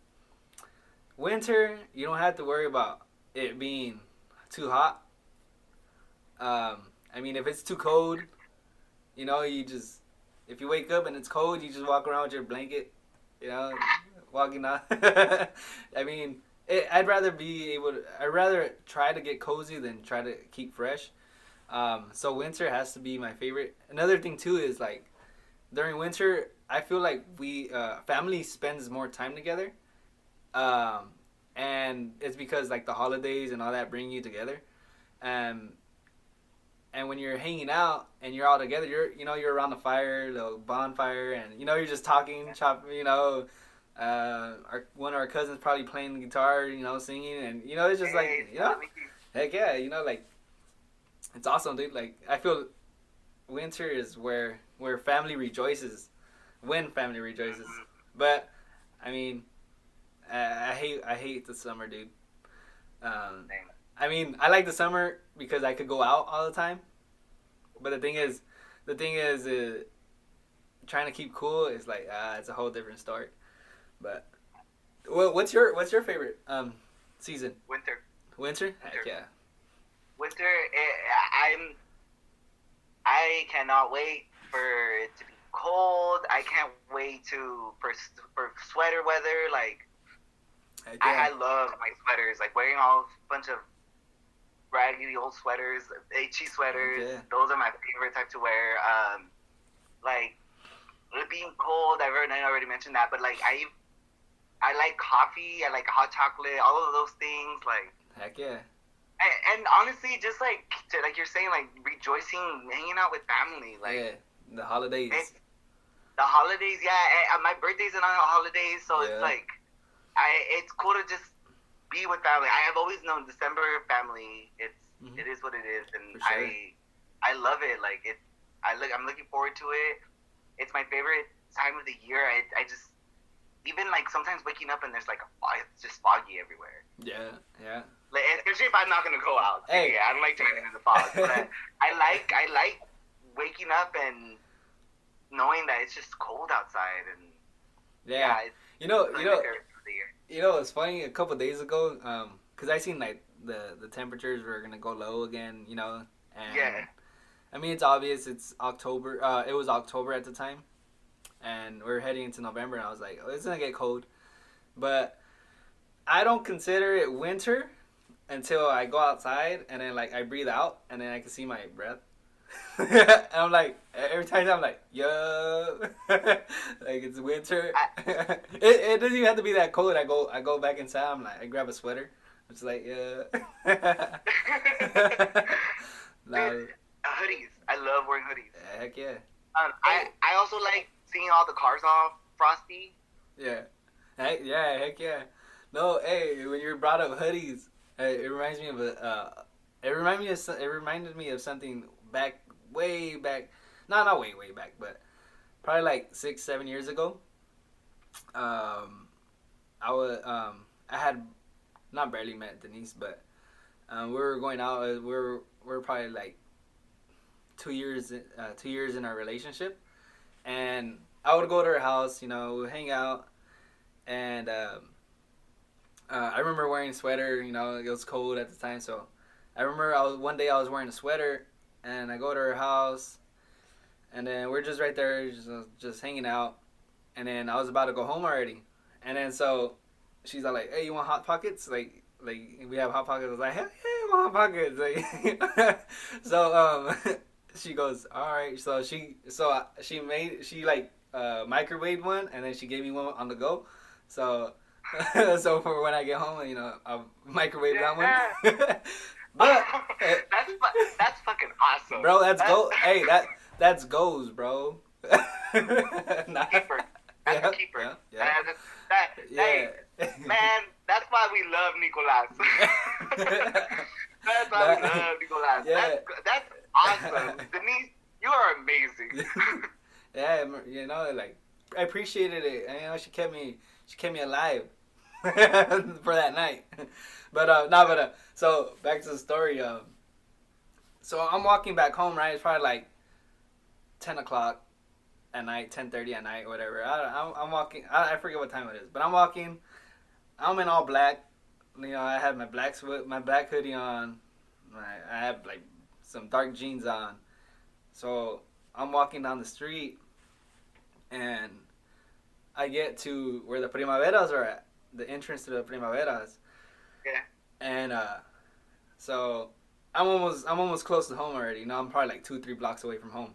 winter? You don't have to worry about it being too hot. I mean, if it's too cold, you just. If you wake up and it's cold, you just walk around with your blanket, walking out. I mean, I'd rather try to get cozy than try to keep fresh. So winter has to be my favorite. Another thing too is like during winter, I feel like we family spends more time together, and it's because like the holidays and all that bring you together, and when you're hanging out and you're all together, you're around the fire, the bonfire, and you're just talking, chopping. One of our cousins probably playing the guitar, singing, and it's just like heck yeah, like it's awesome, dude. Like I feel winter is where family rejoices, when family rejoices. But I mean, I hate the summer, dude. I mean, I like the summer because I could go out all the time. But the thing is, trying to keep cool is like it's a whole different story. But what's your favorite season? Winter. Winter? Heck yeah. Winter. I cannot wait for it to be cold. I can't wait for sweater weather. Like I love my sweaters. Like wearing a bunch of raggedy old sweaters, HE sweaters. Yeah. Those are my favorite type to wear. Like it being cold, I already mentioned that, but like I like coffee, I like hot chocolate, all of those things. Like heck yeah. And honestly, just like you're saying, like rejoicing, hanging out with family, like yeah, the holidays. Yeah. My birthday's on holidays, so it's like it's cool to just be with family. I have always known December family. It is what it is, and sure. I love it. Like I'm looking forward to it. It's my favorite time of the year. I just even like sometimes waking up and there's like it's just foggy everywhere. Yeah. Like, especially if I'm not gonna go out. Hey. Yeah, I don't like driving in the fog. But I like waking up and knowing that it's just cold outside and it's funny. A couple of days ago, because I seen like the temperatures were gonna go low again. And I mean, it's obvious. It's October. It was October at the time, and we're heading into November. And I was like, oh, it's gonna get cold, but I don't consider it winter until I go outside and then like I breathe out and then I can see my breath. And I'm like, every time I'm like, yo, like it's winter. It doesn't even have to be that cold. I go back inside. I'm like, I grab a sweater. It's like, yeah. Hoodies. I love wearing hoodies. Heck yeah. I also like seeing all the cars all frosty. Yeah. Heck yeah. No, hey, when you brought up hoodies, it reminds me of it reminded me of something way back. No, not way back, but probably like 6-7 years ago. I had not barely met Denise, but we were going out. We are probably like 2 years in our relationship, and I would go to her house. We'd hang out, and I remember wearing a sweater. It was cold at the time, so I remember one day I was wearing a sweater, and I go to her house, and then we're just right there, just hanging out, and then I was about to go home already, and then so she's all like, "Hey, you want hot pockets? Like we have hot pockets." I was like, "Hell yeah, I want hot pockets!" Like, so she goes, "All right." So she like microwaved one, and then she gave me one on the go. So so for when I get home, I'll microwave that one. But that's fucking awesome, bro. Hey, that's goes, bro. Nah, keeper. That's yeah, a keeper. yeah, yeah. Hey, Yeah. man, that's why we love Nicolas. That's why we love Nicolas. Yeah. That's awesome. Denise, you are amazing. Yeah, like I appreciated it. She kept me alive for that night. But so back to the story. So I'm walking back home, right? It's probably like 10 o'clock at night, 10:30 at night, whatever. I'm walking. I forget what time it is, but I'm walking. I'm in all black. I have my black hoodie on. I have like some dark jeans on. So I'm walking down the street, and I get to where the Primaveras are at, the entrance to the Primaveras. Yeah. And so I'm almost close to home already. I'm probably like 2-3 blocks away from home.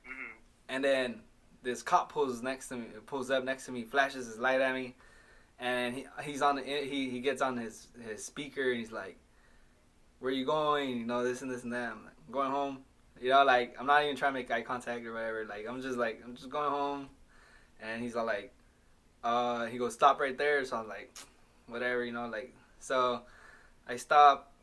Mm-hmm. And then this cop pulls up next to me, flashes his light at me, and he gets on his speaker, and he's like, "Where you going? This and this and that." I'm like, "I'm going home." Like I'm not even trying to make eye contact or whatever. Like I'm just going home, and he's all like, he goes, "Stop right there." So I'm like, whatever, like so I stop,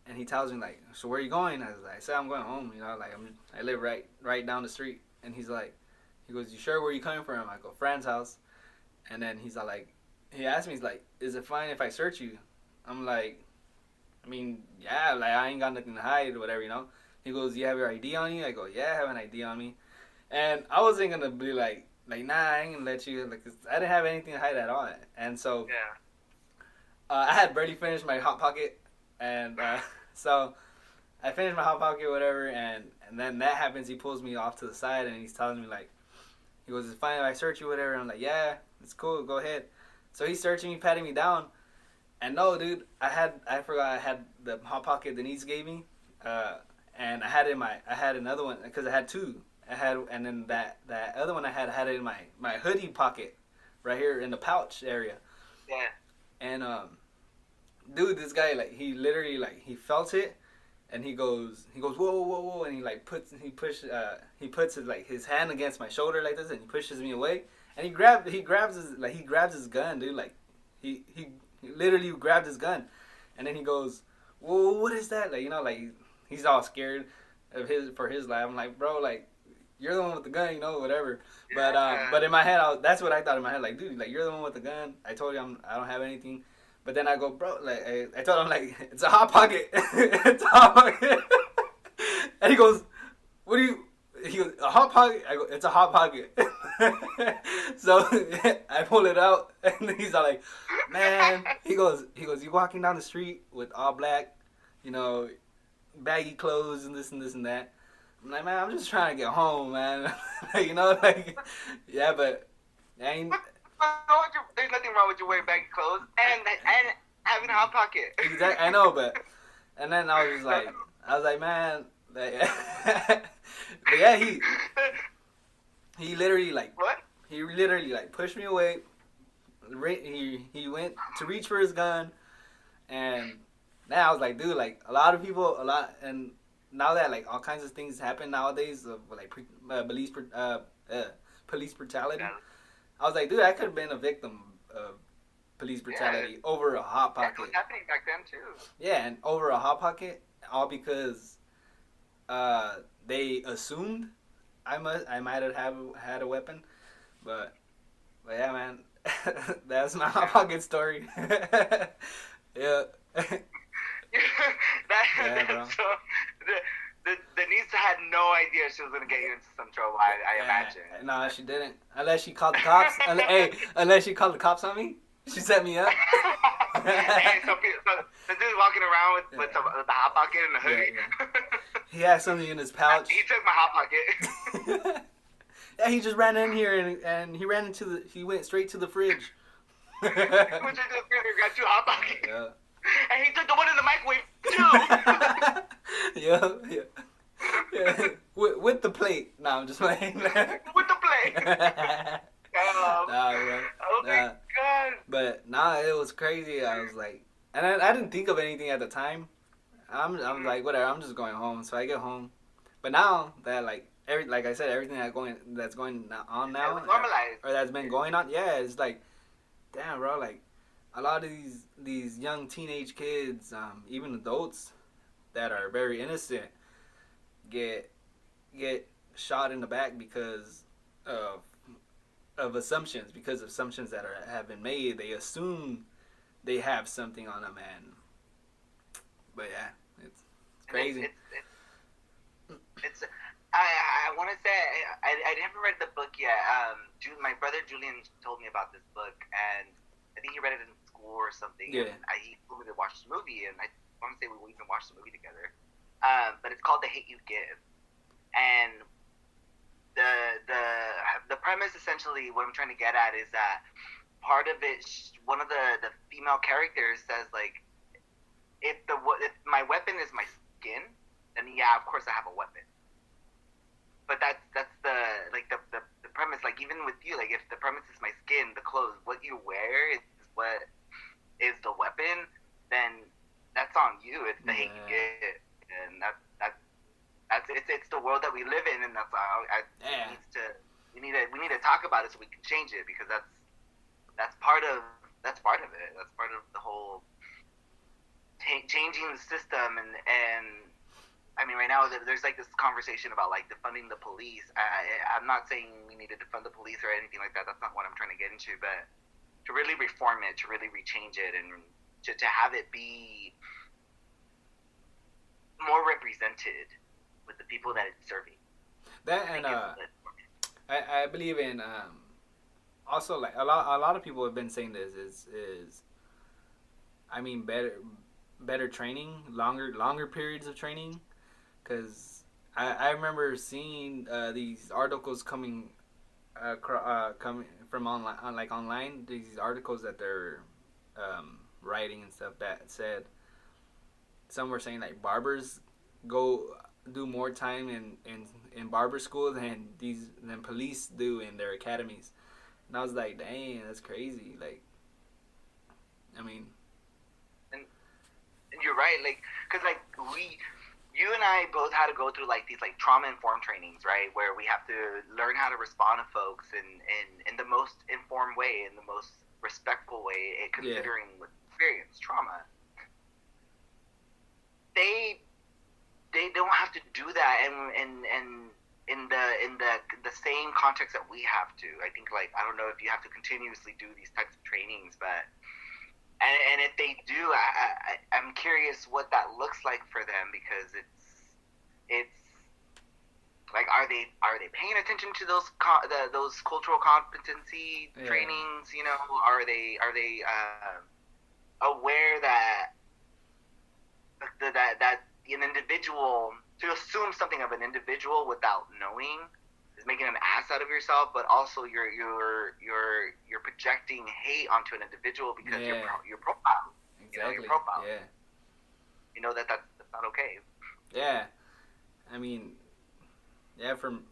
and he tells me like, "So where are you going?" I say, "I'm going home." Like I live right down the street, and he goes, "You sure? Where you coming from?" I go, "Friend's house." And then he's all like, he asked me, he's like, "Is it fine if I search you?" I'm like, I mean, yeah, like I ain't got nothing to hide or whatever. He goes, "You have your ID on you?" I go, "Yeah, I have an ID on me." And I wasn't gonna be like, "Nah, I ain't gonna let you," like, 'cause I didn't have anything to hide at all. And so Yeah. I had barely finished my hot pocket, and so I finished my hot pocket, whatever, and then that happens. He pulls me off to the side, and he's telling me like, he goes, "It's fine if I search you, whatever." I'm like, "Yeah, it's cool, go ahead." So he's searching me, patting me down, and no, dude, I forgot I had the hot pocket Denise gave me, and I had another one because I had two. And then that other one I had it in my hoodie pocket, right here in the pouch area. Yeah. And dude, this guy, like, he literally, like, he felt it, and he goes, "Whoa, whoa, whoa, whoa," and he puts his hand against my shoulder like this, and he pushes me away, and he grabs his gun, dude, like, he literally grabbed his gun, and then he goes, "Whoa, what is that?" Like, like, he's all scared for his life. I'm like, "Bro, like, you're the one with the gun, whatever." Yeah. But in my head, that's what I thought in my head, like, "Dude, like, you're the one with the gun. I told you I don't have anything." But then I go, "Bro," like, I told him, like, "It's a hot pocket." It's a hot pocket. And he goes, "What do you?" He goes, "A hot pocket." I go, "It's a hot pocket." So I pull it out, and he's all like, "Man," he goes, "You walking down the street with all black, you know, baggy clothes and this and this and that." I'm like, "Man, I'm just trying to get home, man." Like, yeah, but I ain't. There's nothing wrong with you wearing baggy clothes and having a hot pocket. Exactly, I know, but and then I was like, man, like, but yeah, he literally like What? he literally like pushed me away. He went to reach for his gun, and now I was like, dude, like and now that like all kinds of things happen nowadays of like police brutality. Yeah. I was like, dude, I could have been a victim of police brutality over a hot pocket. That was happening back then too. Yeah, and over a hot pocket, all because they assumed I might have had a weapon, but yeah, man. That's my hot pocket story. Yeah. Yeah, bro. So the niece had no idea she was gonna get you into some trouble. I imagine. No, she didn't. Unless she called the cops. Unless she called the cops on me. She set me up. Hey, so the dude walking around with the hot pocket and the hoodie. He had something in his pouch. He took my hot pocket. Yeah, he just ran in here and he went straight to the fridge. He went straight to the fridge, got two hot pockets. Yeah. And he took the one in the microwave too. Yeah. With the plate. No, I'm just playing. With the plate. Oh my god. But it was crazy. I was like, and I didn't think of anything at the time. I'm like, whatever. I'm just going home. So I get home. But now that like I said, everything that's going on now, or that's been going on, yeah, it's like, damn, bro, like a lot of these young teenage kids, even adults that are very innocent, get shot in the back because of assumptions that have been made. They assume they have something on them, but yeah, it's crazy. It's I want to say I haven't read the book yet. My brother Julian told me about this book, and I think he read it in school or something. Yeah. And he told me to watch the movie, and I want to say we even watched the movie together. But it's called The Hate You Give, and the premise essentially, what I'm trying to get at is that part of it, one of the female characters says like, if my weapon is my skin, then yeah, of course I have a weapon. But that's the premise. Like even with you, like if the premise is my skin, the clothes, what you wear is what is the weapon, then that's on you. It's the hate you get, and it's the world that we live in, and that's how we need to talk about it so we can change it, because that's part of it. That's part of the whole changing the system, and I mean, right now there's like this conversation about like defunding the police. I'm not saying we need to defund the police or anything like that. That's not what I'm trying to get into. But to really reform it, to really rechange it, and to have it be more represented with the people that it's serving. That and I believe in also like a lot of people have been saying this is I mean better training, longer periods of training. Because I remember seeing these articles coming from online, these articles that they're writing and stuff that said, some were saying like barbers go do more time in barber school than police do in their academies. And I was like, dang, that's crazy. Like, I mean, and you're right, like, because like you and I both had to go through like these like trauma-informed trainings, right? Where we have to learn how to respond to folks in the most informed way, in the most respectful way, considering with experience trauma. They don't have to do that, and in the same context that we have to. I think like I don't know if you have to continuously do these types of trainings, but. And if they do, I'm curious what that looks like for them, because it's like are they paying attention to those cultural competency trainings? You know, are they aware that an individual, to assume something of an individual without knowing, is making an ass out of yourself, but also you're projecting hate onto an individual because your profile. Exactly. You know, your profile. Yeah. You know that's not okay. Yeah. I mean, yeah, from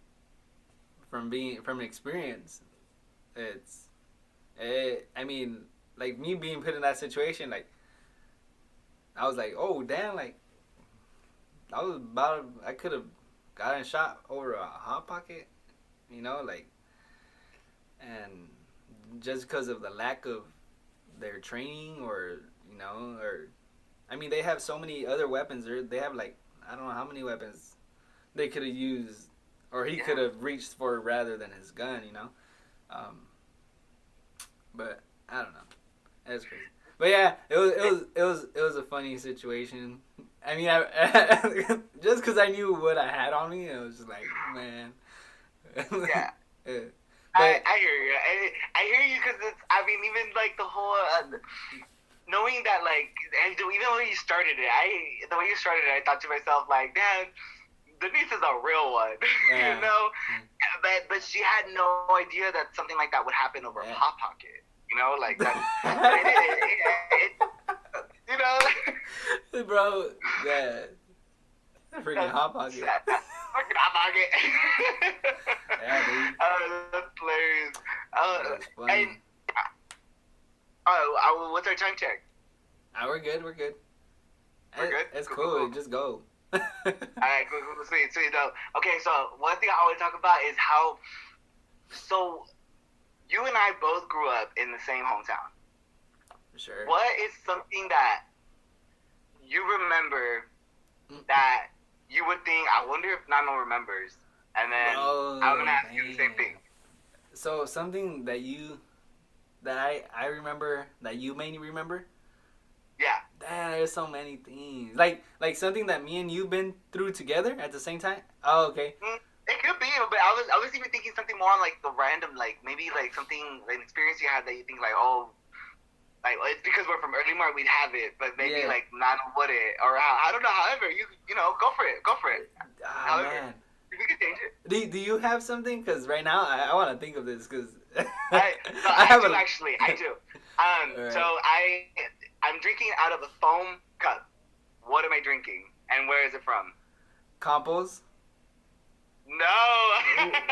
experience, I mean, like me being put in that situation, like I was like, oh damn, like I could have gotten shot over a hot pocket, you know, like, and just because of the lack of their training, or you know, or I mean, they have so many other weapons. They have like I don't know how many weapons they could have used, or he could have reached for rather than his gun, you know. But I don't know. That's crazy. But yeah, it was a funny situation. I mean, just because I knew what I had on me, it was just like, man. Yeah. But I hear you. I hear you because it's. I mean, even like the whole knowing that like, and even when you started it, the way you started it, I thought to myself like, damn, Denise is a real one, yeah. you know. But she had no idea that something like that would happen over a Hot Pocket. You know, like that. You know, bro, yeah, freaking Hot Pocket. Fucking Hot Pocket. Yeah, dude. That's hilarious. That's funny. And what's our time check? We're good. We're good. It's cool. Just go. Alright, cool. Sweet. No. Okay, so one thing I want to talk about is how. So, you and I both grew up in the same hometown. Sure. What is something that you remember that you would think, I wonder if Nano remembers? And then I'm going to ask you the same thing. So something that I remember that you may remember? Yeah. Damn, there's so many things. Like something that me and you've been through together at the same time? Oh, okay. It could be, but I was even thinking something more on like the random, like maybe like something, like an experience you had that you think like, oh, like it's because we're from Early Mart, we'd have it, but maybe like not would it, or I don't know. However, you know, go for it. However, man. we could change it. Do you have something? Because right now I want to think of this because I do. Right. So I'm drinking out of a foam cup. What am I drinking, and where is it from? Campos. No,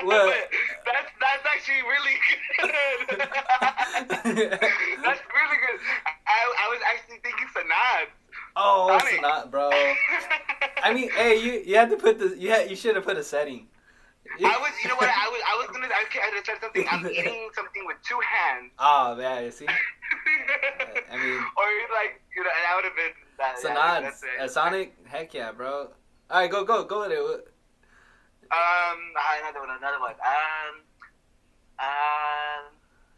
what? that's actually really good. That's really good. I was actually thinking Sanad. Oh, Sanad, bro. I mean, hey, you had to put you should have put a setting. You know what? I was gonna try something. I'm eating something with two hands. Oh, yeah, you see. I mean, or like, you know, that would have been that. Sanad, Sonic, heck yeah, bro. All right, go with it. Another one.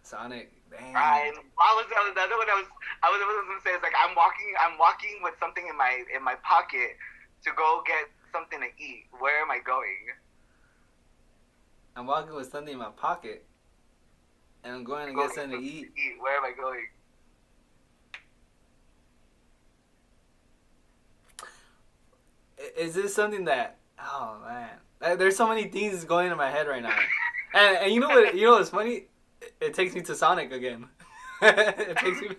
Sonic. Damn. What was the other one? I was gonna say is like I'm walking with something in my pocket to go get something to eat. Where am I going? I'm walking with something in my pocket, and I'm going to get something to eat. Where am I going? Is this something that? Oh man, there's so many things going in my head right now, and you know what? You know what's funny? It takes me to Sonic again. It takes me.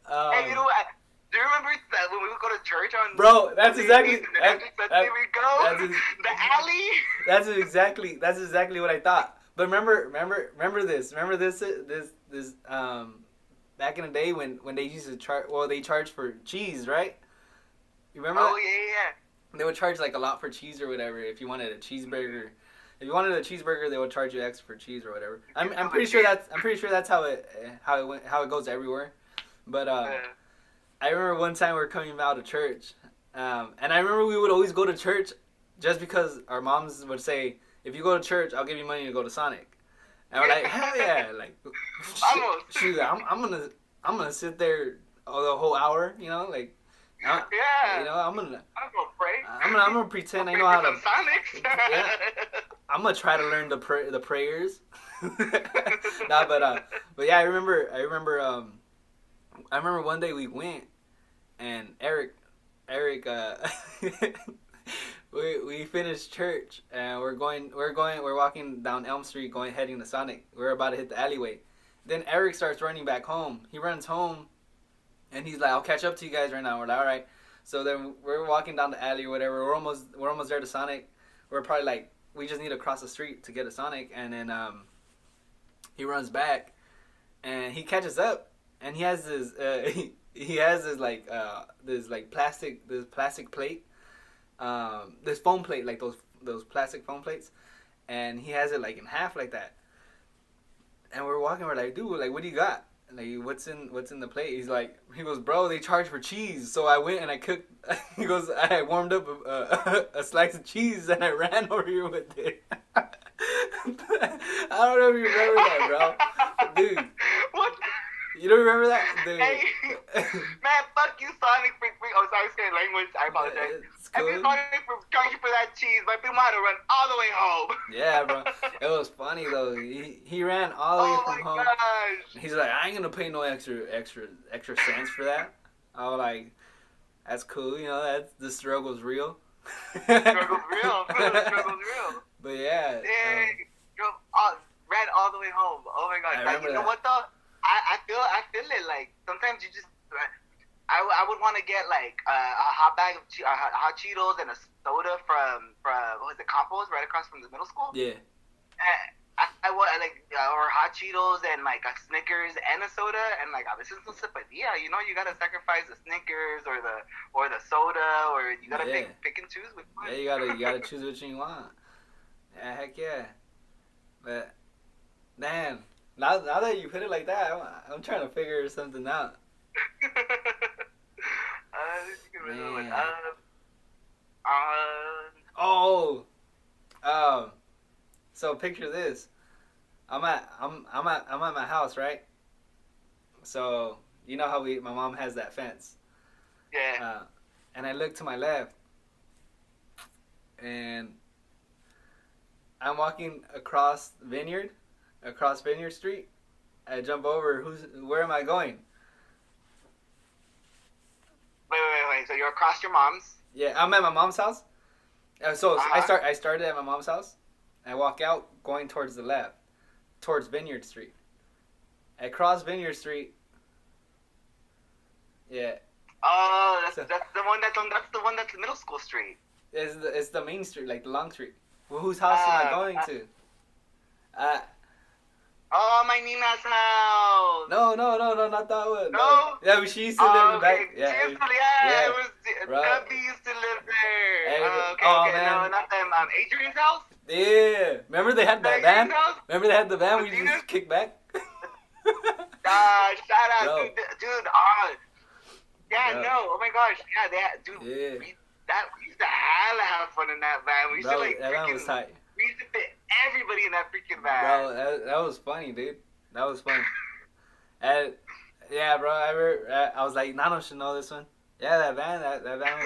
Hey, you know what? Do you remember that when we would go to church on? Bro, that's exactly. The alley. That's exactly what I thought. But remember this. Remember this back in the day when they used to charge. Well, they charged for cheese, right? You remember? Oh yeah. They would charge like a lot for cheese or whatever if you wanted a cheeseburger. If you wanted a cheeseburger, they would charge you extra for cheese or whatever. I'm pretty sure that's how it goes everywhere. But I remember one time we were coming out of church, and I remember we would always go to church just because our moms would say, "If you go to church, I'll give you money to go to Sonic." And we're like, "Hell yeah!" Like, shoot, I'm gonna sit there the whole hour, you know, like. Yeah. You know, I'm gonna pray. I'm gonna pretend I know how to. Sonics. Yeah. I'm gonna try to learn the prayers. Nah, but yeah, I remember one day we went, and Eric, we finished church and we're walking down Elm Street heading to Sonic. We're about to hit the alleyway. Then Eric starts running back home. He runs home. And he's like, "I'll catch up to you guys right now." We're like, "All right." So then we're walking down the alley or whatever. We're almost there to Sonic. We're probably like, we just need to cross the street to get to Sonic. And then he runs back, and he catches up, and he has this plastic plate, this foam plate, like those plastic foam plates, and he has it like in half like that. And we're walking. We're like, "Dude, like, what do you got? Like, what's in the plate?" He goes, "Bro, they charge for cheese." So I went and I cooked. He goes, "I warmed up a slice of cheese and I ran over here with it." I don't know if you remember that, bro. Dude, What? you don't remember that? Hey, man, fuck you, Sonic. Oh, sorry, scared language. I apologize. It's I've been cool. Sonic for charging for that cheese, but people had to run all the way home. Yeah, bro. It was funny though. He ran all the way Oh from my home. gosh. He's like, I ain't gonna pay no extra cents for that. I was like, that's cool. You know, that's the struggle's real. Struggle's real. The struggle's real. But yeah. Dang. Ran all the way home. Oh my god. I remember You know that. what though? I feel it. Like sometimes you just. I would want to get like a hot bag of hot Cheetos and a soda from what was it, Campos, right across from the middle school. Yeah. I want like or hot Cheetos and like a Snickers and a soda, and like this is no simpatia. You know, you gotta sacrifice the Snickers or the soda, or you gotta pick and choose which one. Yeah, you gotta choose which one you want. Yeah, heck yeah. But man, now that you put it like that, I'm trying to figure something out. Man. Oh, so picture this. I'm at my house, right? So you know how my mom has that fence. Yeah. And I look to my left, and I'm walking across Vineyard Street. I jump over. Where am I going? Wait. So you're across your mom's? Yeah, I'm at my mom's house. So I started at my mom's house. I walk out going towards the left, towards Vineyard Street. I cross Vineyard Street. Yeah. Oh, that's the one that's middle school street. It's the main street, like the long street. Well, whose house am I going to? Oh, my Nina's house. No, not that one. No? Yeah, she used to live in the back. Yeah, It was Debbie used to live there. Hey, okay. man. No, not them. Adrian's house? Yeah. Remember they had that van? Remember they had the van we just kicked back? Shout out, Bro. dude. Yeah, Bro. no. Oh my gosh. Yeah, dude. Yeah. We used to hella have fun in that van. We used to like that van was tight. We used to fit everybody in that freaking van. Bro, that was funny, dude. That was funny. And yeah, bro, I was like, Nano should know this one. Yeah, that van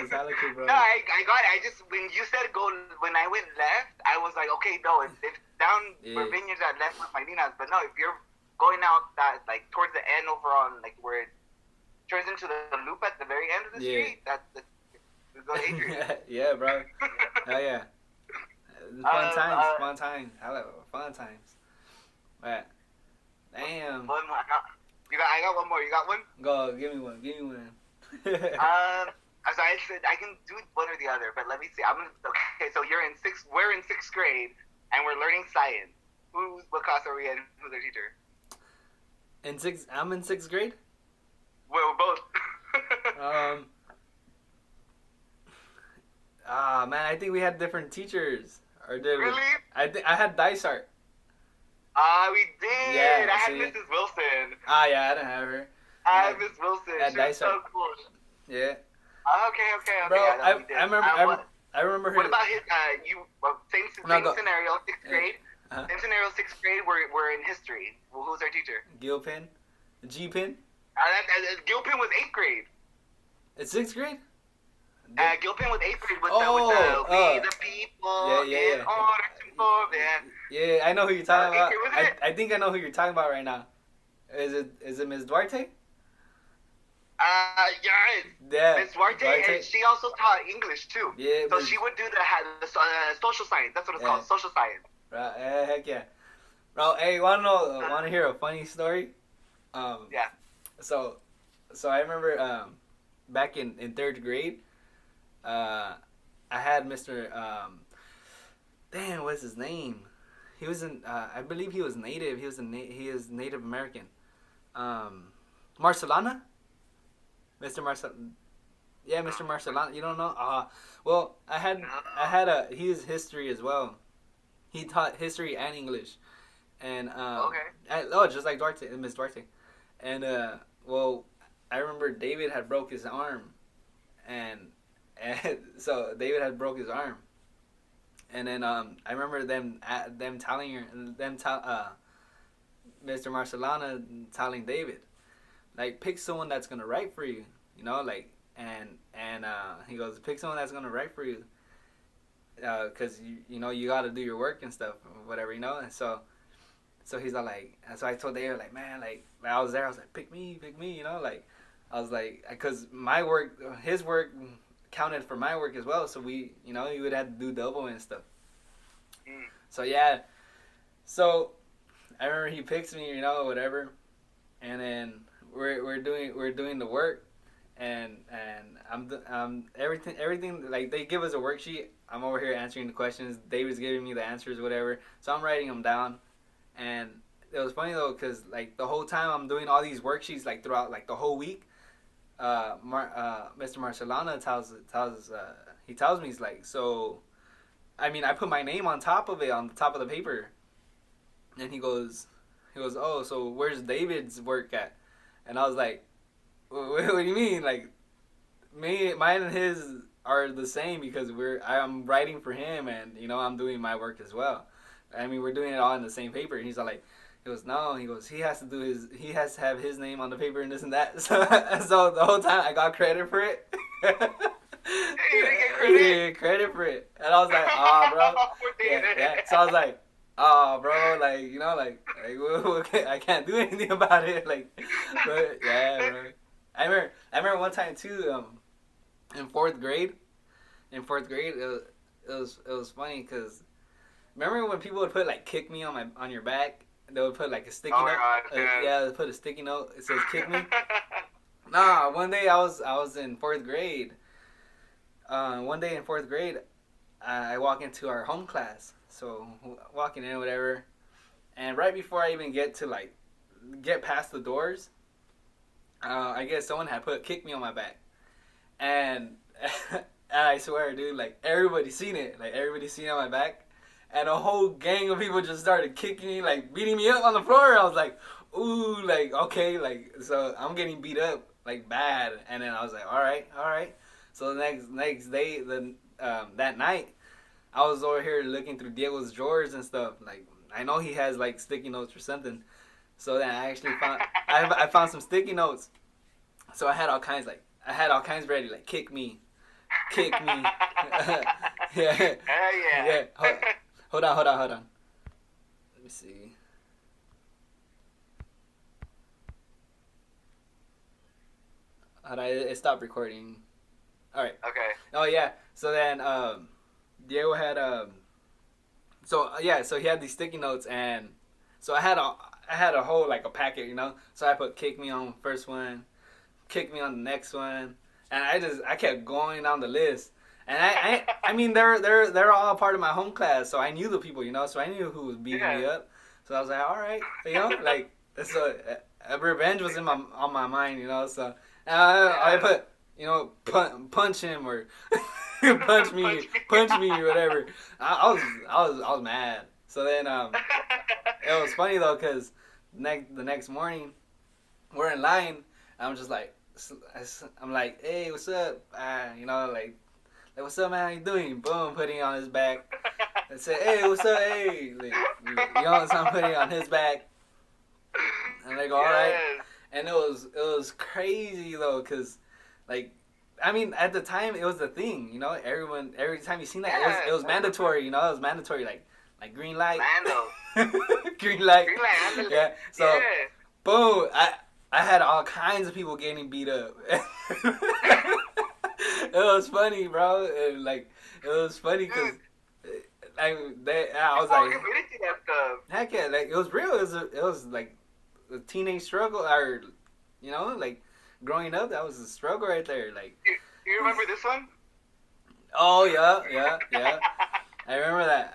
was hella cool, bro. No, I got it. I just, when you said go, when I went left, I was like, okay, no, it's down where Vineyards at left with my Nina's. But no, if you're going out that, like, towards the end over on, like, where it turns into the loop at the very end of the street, that's Adrian. Yeah, bro. Hell yeah. Fun times. Hella fun times. But, damn. I got one more. You got one? Go, give me one. So I said I can do one or the other, but let me see. Okay. So we're in sixth grade, and we're learning science. What class are we in? Who's our teacher? I'm in sixth grade. We're both. Man, I think we had different teachers. Or did Really? I had dice art. We did. Yeah, I had Mrs. Wilson. Yeah, I didn't have her. I had Miss Wilson. She was so cool. Yeah. Okay. Bro, Yeah, I remember her. What about his? Same scenario, sixth grade. Same scenario, sixth grade. We're in history. Well, who's our teacher? Gilpin, G-Pin. Gilpin was eighth grade. It's sixth grade. Gilpin was eighth grade with we the people in order to form. Yeah, I know who you're talking about. Was I think I know who you're talking about right now. Is it Miss Duarte? Yeah. Miss Duarte, and she also taught English too. Yeah. So she would do the social science. That's what it's called, social science. Heck yeah. Bro, hey, wanna hear a funny story? Yeah. So I remember back in third grade, I had Mr. What's his name? He was I believe he was native. He is Native American. Marcelana? Mr. Marcelana. You don't know? Well, he was history as well. He taught history and English. And just like Duarte, Miss Duarte. And I remember David had broke his arm. And so David had broke his arm. And then I remember them telling her, Mr. Marcelana telling David, like, pick someone that's gonna write for you, you know, like, and he goes, pick someone that's gonna write for you, cause you know you gotta do your work and stuff, whatever, you know, and so he's all like, and so I told David, like, man, like I was there, I was like, pick me, you know, like, I was like, cause my work, his work counted for my work as well, so we, you know, you would have to do double and stuff. So yeah, so I remember he picks me, you know, whatever, and then we're doing the work, and I'm everything like they give us a worksheet. I'm over here answering the questions. David's giving me the answers, whatever. So I'm writing them down, and it was funny though, cause like the whole time I'm doing all these worksheets, like throughout like the whole week, Mr. Marcelana he tells me, he's like, so I mean, I put my name on top of it, on the top of the paper, and he goes, oh, so where's David's work at? And I was like, what do you mean? Like, mine and his are the same because I'm writing for him, and you know I'm doing my work as well. I mean, we're doing it all in the same paper. And he's all like, he goes, no, he goes, he has to have his name on the paper and this and that. So the whole time I got credit for it. You didn't get credit? Yeah, credit for it. And I was like, oh, bro. Yeah. So I was like, oh, bro, like, you know, like I can't do anything about it. Like, but yeah, bro. I remember one time too, in fourth grade. It was funny because remember when people would put like "kick me" on your back? They would put like a sticky note. God, yeah, they put a sticky note. It says "kick me." Nah, one day I was in fourth grade. One day in fourth grade, I walk into our home class. So walking in, whatever, and right before I even get past the doors, I guess someone had put "kick me" on my back, and I swear, dude, like everybody seen it, on my back, and a whole gang of people just started kicking me, like beating me up on the floor. I was like, ooh, like okay, like so I'm getting beat up like bad, and then I was like, all right. So the next day, that night, I was over here looking through Diego's drawers and stuff. Like I know he has like sticky notes or something. So then I actually found I found some sticky notes. So I had all kinds ready, like kick me. Yeah. Yeah. Hold on. Let me see. Hold on, it stopped recording. All right. Okay. Oh yeah. So then Diego had so he had these sticky notes, and so I had a whole like a packet, you know. So I put "kick me" on the first one, "kick me" on the next one, and I kept going down the list. And I mean they're all part of my home class, so I knew the people, you know. So I knew who was beating me up. So I was like, all right, you know, like so revenge was on my mind, you know. So I put, you know, punch him or punch me or whatever. I was mad. So then it was funny though, cause the next morning we're in line. I'm just like, I'm like, hey, what's up? You know, like, what's up, man? How you doing? Boom, putting it on his back. And say, hey, what's up? Hey, like, you know, so I'm putting it on his back. And they go, all right. And it was crazy though, cause like, I mean, at the time it was the thing, you know. Every time you seen that, it was mandatory, you know. It was mandatory, like green light. Green light. Yeah. So, boom. I had all kinds of people getting beat up. It was funny, bro. And like, it was funny because I was like, heck yeah, like it was real. It was like a teenage struggle, or you know, like growing up. That was a struggle right there. Like, you remember this one? Oh yeah. I remember that.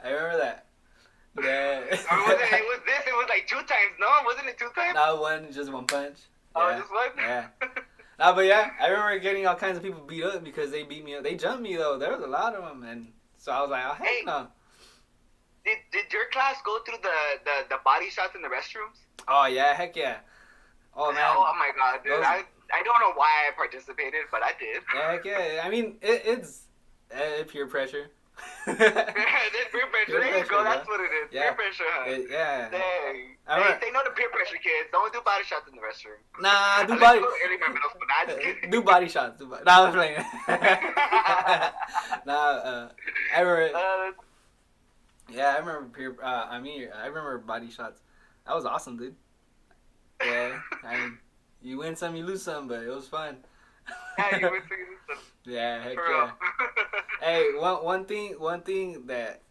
Yeah. It was like 2 times. No, wasn't it 2 times? No, just one punch. Oh, Yeah. just one? Yeah. No, but yeah, I remember getting all kinds of people beat up because they beat me up. They jumped me though. There was a lot of them, and so I was like, oh heck no. Did your class go through the body shots in the restrooms? Oh yeah, heck yeah. Oh man. Oh my god, dude. I don't know why I participated, but I did. Yeah, heck yeah. I mean, it's peer pressure. Peer pressure. There you go. That's what it is. Yeah. Peer pressure, huh? Yeah. Dang. Hey, say no to peer pressure, kids. Don't do body shots in the restroom. Nah, do Unless body. you go to early middle school. Nah, just kidding. Do body shots. Nah, I was playing. I remember. Yeah, I remember I remember body shots. That was awesome, dude. Yeah, I mean, you win some, you lose some, but it was fun. Yeah, you win some, you lose some. Yeah, heck For yeah. real. Hey, one thing that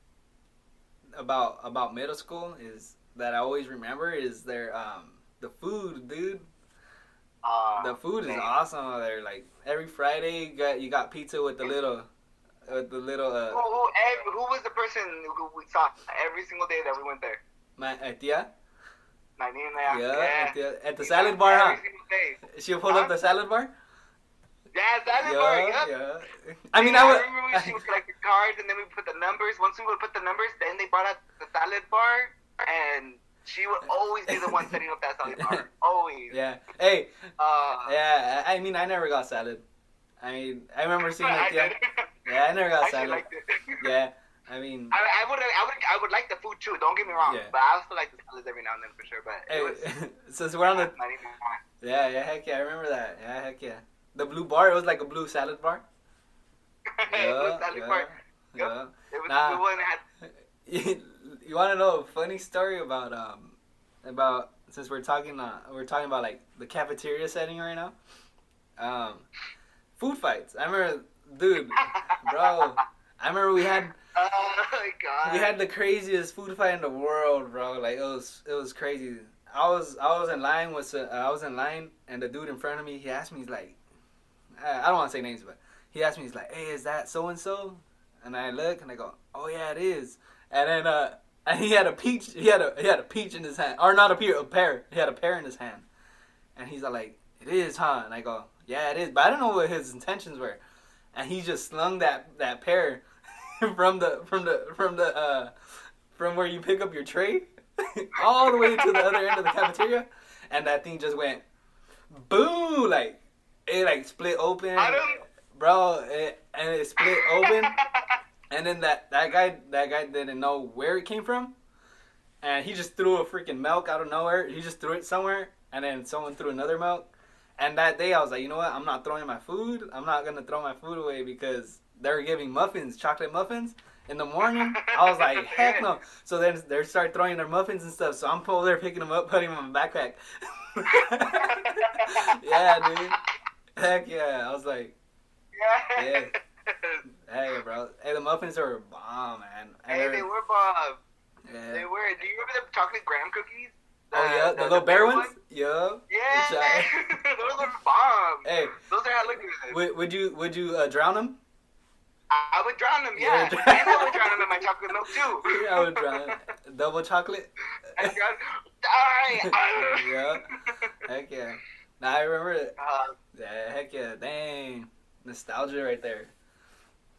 about middle school is that I always remember is the food, dude. The food is awesome over there. Like every Friday, you got pizza with the little. Who was the person who we saw every single day that we went there? My tia. My nina. Yeah. At the salad bar, huh? Every single day. She'll pull up the salad bar. Yeah, salad bar. Yep. Yeah. I mean, I remember when she would collect the cards and then we put the numbers. Once we would put the numbers, then they brought out the salad bar and she would always be the one setting up that salad bar. Always. Yeah. Hey. Yeah. I mean, I never got salad. I mean, I remember seeing like yeah, I never got salad. Liked it. Yeah. I mean, I would like the food too. Don't get me wrong, but I also like the salads every now and then for sure. But since we're on the yeah, heck yeah, I remember that. Yeah, heck yeah. The blue bar, it was like a blue salad bar. Blue salad bar. Yeah. It was blue and it had. You want to know a funny story about since we're talking about like the cafeteria setting right now. Food fights. I remember, dude, bro. I remember we had. Oh my god. We had the craziest food fight in the world, bro. Like it was crazy. I was in line and the dude in front of me, he asked me, he's like, I don't want to say names, but he asked me, he's like, hey, is that so and so? And I look and I go, oh yeah, it is. And then and he had a peach. He had a peach in his hand, or not a peach, a pear. He had a pear in his hand, and he's like, it is, huh? And I go, yeah, it is. But I don't know what his intentions were, and he just slung that pear from where you pick up your tray all the way to the other end of the cafeteria, and that thing just went boom, like it like split open, bro, and it split open, and then that guy didn't know where it came from, and he just threw a freaking milk out of nowhere. He just threw it somewhere, and then someone threw another milk. And that day I was like, you know what? I'm not throwing my food. I'm not gonna throw my food away because they were giving muffins, chocolate muffins, in the morning. I was like, heck no. So then they start throwing their muffins and stuff. So I'm over there picking them up, putting them in my backpack. Yeah, dude. Heck yeah. I was like, yeah. Hey, bro. Hey, the muffins were bomb, man. Hey, they were bomb. Yeah. They were. Do you remember the chocolate graham cookies? Oh yeah, the little bear ones. Yeah. Yeah. Those were bomb. Hey, those are hella good. Would you drown them? I would drown them, yeah. And I would drown them in my chocolate milk too. Yeah, I would drown them. Double chocolate. Yeah. Heck yeah. Nah, I remember it. Yeah, heck yeah. Dang. Nostalgia right there.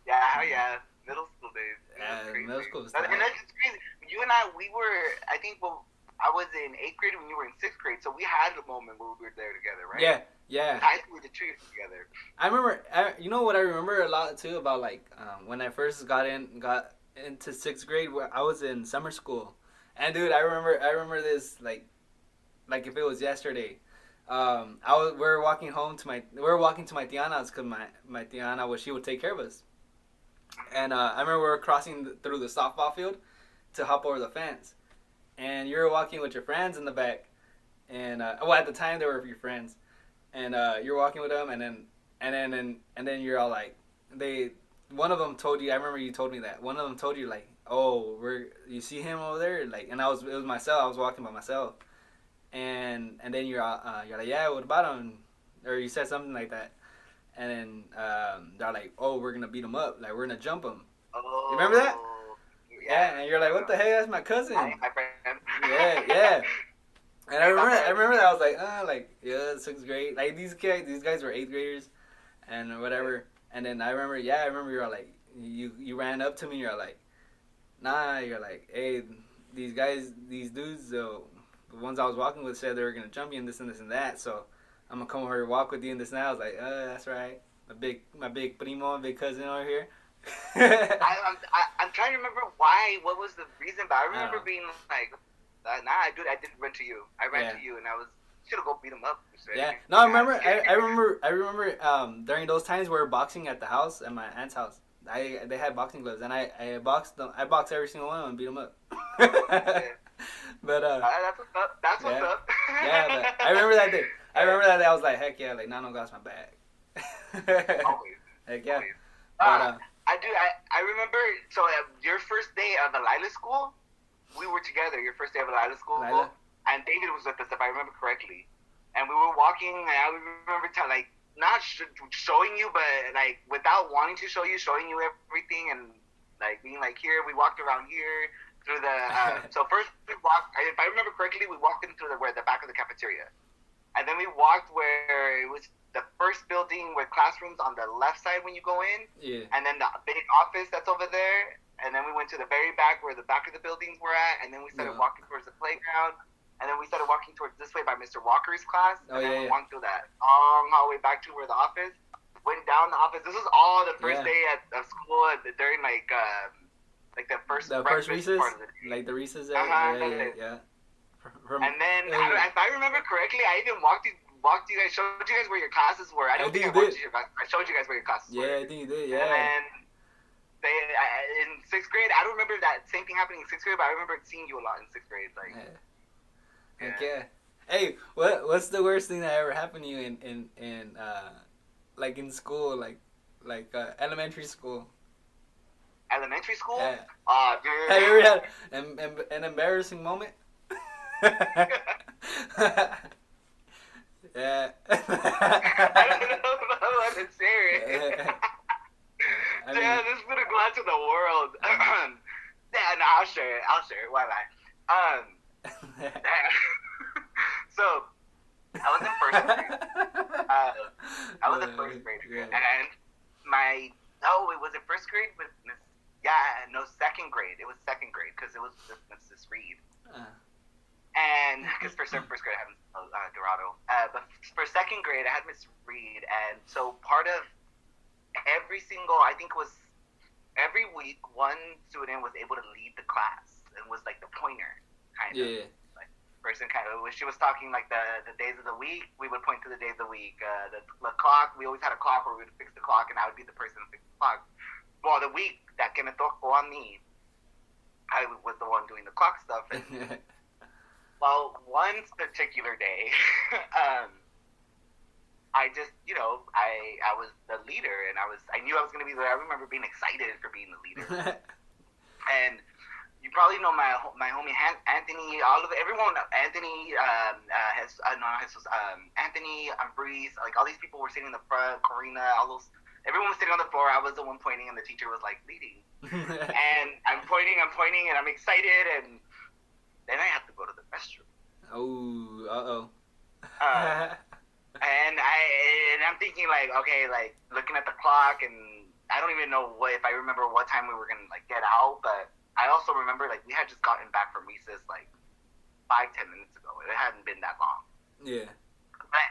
Yeah, yeah. Middle school days. Yeah, middle school was And that's crazy. You and I I was in 8th grade when you were in 6th grade, so we had a moment where we were there together, right? Yeah. High school, we did 2 years together. I remember, you know what I remember a lot too about like when I first got into 6th grade, where I was in summer school, and dude, I remember this like if it was yesterday. We were walking to my tiana's because my tiana she would take care of us, and I remember we were crossing through the softball field to hop over the fence. And you were walking with your friends in the back, and at the time they were your friends, and you're walking with them, and then you're all like, one of them told you. I remember you told me that one of them told you like, oh, you see him over there, like, and it was myself. I was walking by myself, and then you're like, yeah, what about him? Or you said something like that, and then they're like, oh, we're gonna beat him up, like we're gonna jump him. Oh. You remember that? Yeah, and you're like, what the heck? That's my cousin. My friend. Yeah. And I remember that I was like, yeah, 6th grade. Like these guys were 8th graders, and whatever. And then I remember you're like, you ran up to me. You're like, nah. You're like, hey, these dudes, the ones I was walking with said they were gonna jump you and this and this and that. So I'm gonna come over and walk with you and this and that. I was like, that's right. My big primo, big cousin over here. I'm trying to remember why. What was the reason? But I remember being like, nah, I didn't run to you. I ran to you, and I was should have go beat him up. Yeah. No, I remember. I remember. During those times we were boxing at the house, at my aunt's house. They had boxing gloves, and I boxed them. I boxed every single one of them and beat them up. But that's what's up. That's what's up. Yeah, but I remember that day. I remember that day. I was like, heck yeah, like Nano got my bag. Always. Heck yeah. Always. But, I do. I remember. So your first day of the Lila school, we were together. Your first day of the Lila school, Lila? And David was with us, if I remember correctly. And we were walking, and I remember not showing you, but like without wanting to show you everything, and like being like, here, we walked around here through the. So first we walked. If I remember correctly, we walked into the back of the cafeteria, and then we walked where it was the first building with classrooms on the left side when you go in, and then the big office that's over there, and then we went to the very back where the back of the buildings were at, and then we started walking towards the playground. And then we started walking towards this way by Mr. Walker's class. And then we walked through that long hallway back to where the office. Went down the office. This was all the first day of school during like the first recess part of the day. Like the recess. Yeah. And then if I remember correctly, I even walked you guys, showed you guys where your classes were. I don't think I walked you. I showed you guys where your classes were. Yeah, I think you did. Yeah. And then in 6th grade, I don't remember that same thing happening in 6th grade, but I remember seeing you a lot in 6th grade. Like. Yeah. Yeah. Hey, what's the worst thing that ever happened to you in like in school, like elementary school? Elementary school? Yeah. Dude. Have you ever had an embarrassing moment? Yeah. I don't know what to say. Yeah, this is gonna go out to the world. Yeah, no, I'll share it. Why not? So, I was in first grade. I was in first grade, and it was in first grade with Miss. Yeah, no, 2nd grade. It was 2nd grade because it was Mrs. Reed. And because for first grade I had Dorado, but for 2nd grade I had Miss Reed, and so part of every week one student was able to lead the class and was like the pointer kind of. Yeah. Person kind of, when she was talking like the days of the week, we would point to the days of the week. The clock, we always had a clock where we would fix the clock, and I would be the person to fix the clock. Well, the week that que me tocó on me, I was the one doing the clock stuff. And well, one particular day, I just, I was the leader, and I knew I was going to be there. I remember being excited for being the leader. And you probably know my homie Anthony, everyone, Anthony, Anthony, Breeze, like all these people were sitting in the front, Corina, everyone was sitting on the floor. I was the one pointing, and the teacher was like leading. And I'm pointing, and I'm excited, and then I have to go to the restroom. Oh, and I'm thinking like, okay, like looking at the clock, and I don't even know if I remember what time we were gonna like get out, but I also remember, like, we had just gotten back from recess, like, 5-10 minutes ago. It hadn't been that long. Yeah. But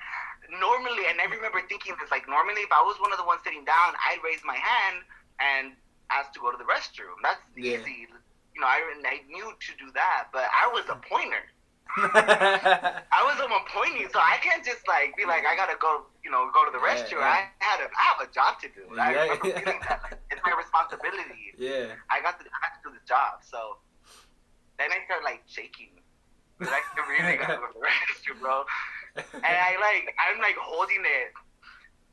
normally, and I remember thinking this, like, normally if I was one of the ones sitting down, I'd raise my hand and ask to go to the restroom. That's easy. I knew to do that, but I was a pointer. I was the one pointing, so I can't just, like, be like, I gotta go, go to the restroom. I have a job to do. I remember feeling that, like, it's my responsibility. Yeah. I have to do the job. So then I start like shaking. Like I really gotta go to the restroom, bro. And I'm like holding it.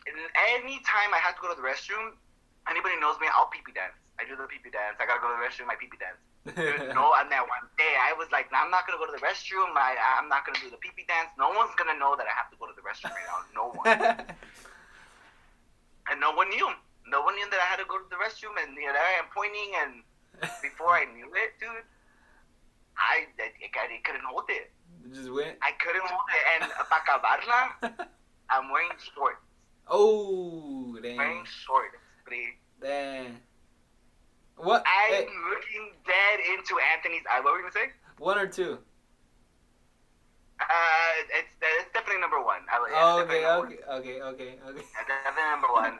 And any time I have to go to the restroom, anybody knows me, I'll pee-pee dance. I do the pee-pee dance. I gotta go to the restroom, I pee-pee dance. On that one day, I was like, I'm not gonna go to the restroom. I'm not gonna do the pee-pee dance. No one's gonna know that I have to go to the restroom right now. No one. And no one knew. No one knew that I had to go to the restroom, and I'm pointing, and before I knew it, dude, I couldn't hold it. You just went? I couldn't hold it, and para acabarla, I'm wearing shorts. Oh, damn. Wearing shorts, buddy. Damn. What? I'm looking dead into Anthony's eye. What were you gonna say? 1 or 2? It's definitely number 1. Okay. Definitely number 1.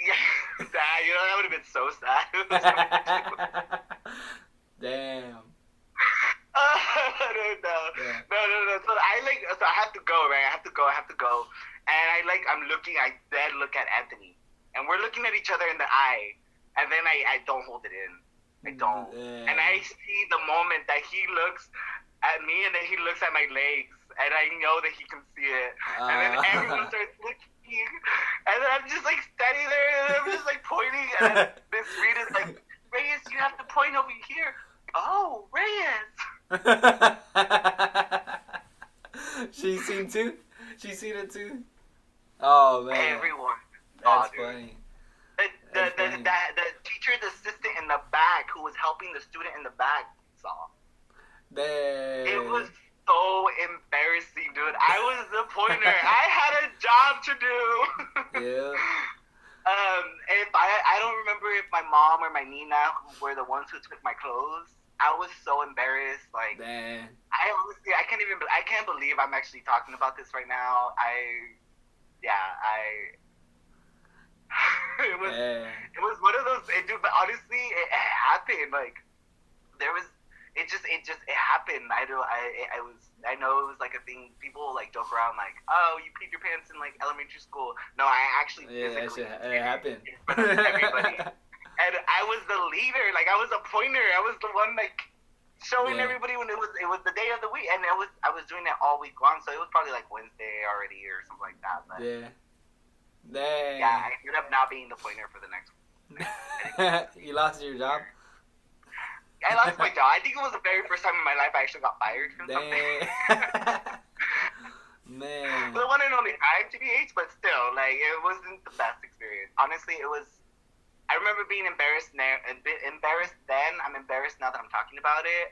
Yeah, that would have been so sad. Damn. No. Yeah. No. So I have to go, right? I have to go. And I'm looking, I then look at Anthony. And we're looking at each other in the eye. And then I don't hold it in. I don't. And I see the moment that he looks at me and then he looks at my legs. And I know that he can see it. And then everyone starts looking. And then I'm just standing there and I'm just pointing. And then this Reed is like, Reyes, you have to point over here. Oh, Reyes. She's seen too? She's seen it too? Oh, man. Everyone. That's funny. The teacher's assistant in the back who was helping the student in the back saw. Damn. It was so embarrassing, dude. I was the pointer. I had a job to do. Yeah. If I don't remember if my mom or my Nina who were the ones who took my clothes. I was so embarrassed. Man. I can't believe I'm actually talking about this right now. It was one of those, but honestly, it happened. It happened. I know it was a thing. People joke around oh, you peed your pants in elementary school. No, I actually physically. It happened. Everybody. And I was the leader. I was a pointer. I was the one showing everybody when it was the day of the week, and I was doing it all week long. So it was probably Wednesday already or something like that. But yeah. Dang. Yeah, I ended up not being the pointer for the next one. You lost your job? I lost my job. I think it was the very first time in my life I actually got fired from something. Man. The one and only time, TBH, but still, it wasn't the best experience. Honestly, it was. I remember being embarrassed then. I'm embarrassed now that I'm talking about it.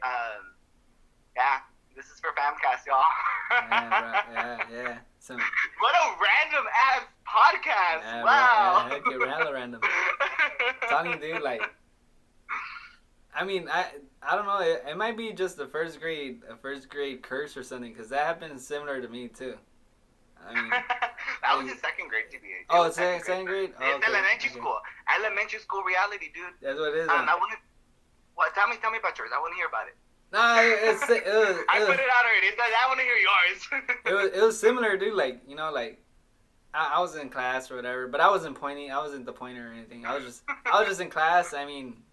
Yeah, this is for Famcast, y'all. Yeah. What a random ass podcast! Yeah, wow. Heck, you're hella random. Talking, dude, I mean, I don't know. It might be just a first grade curse or something, because that happened similar to me too. I mean, that was in second grade, TBH. Oh, it's second grade. Oh, it's elementary school. Elementary school reality, dude. That's what it is. Tell me about yours. I want to hear about it. No, it was I put it out already. I want to hear yours. it was similar, dude. I was in class or whatever, but I wasn't pointing. I wasn't the pointer or anything. I was just in class. I mean,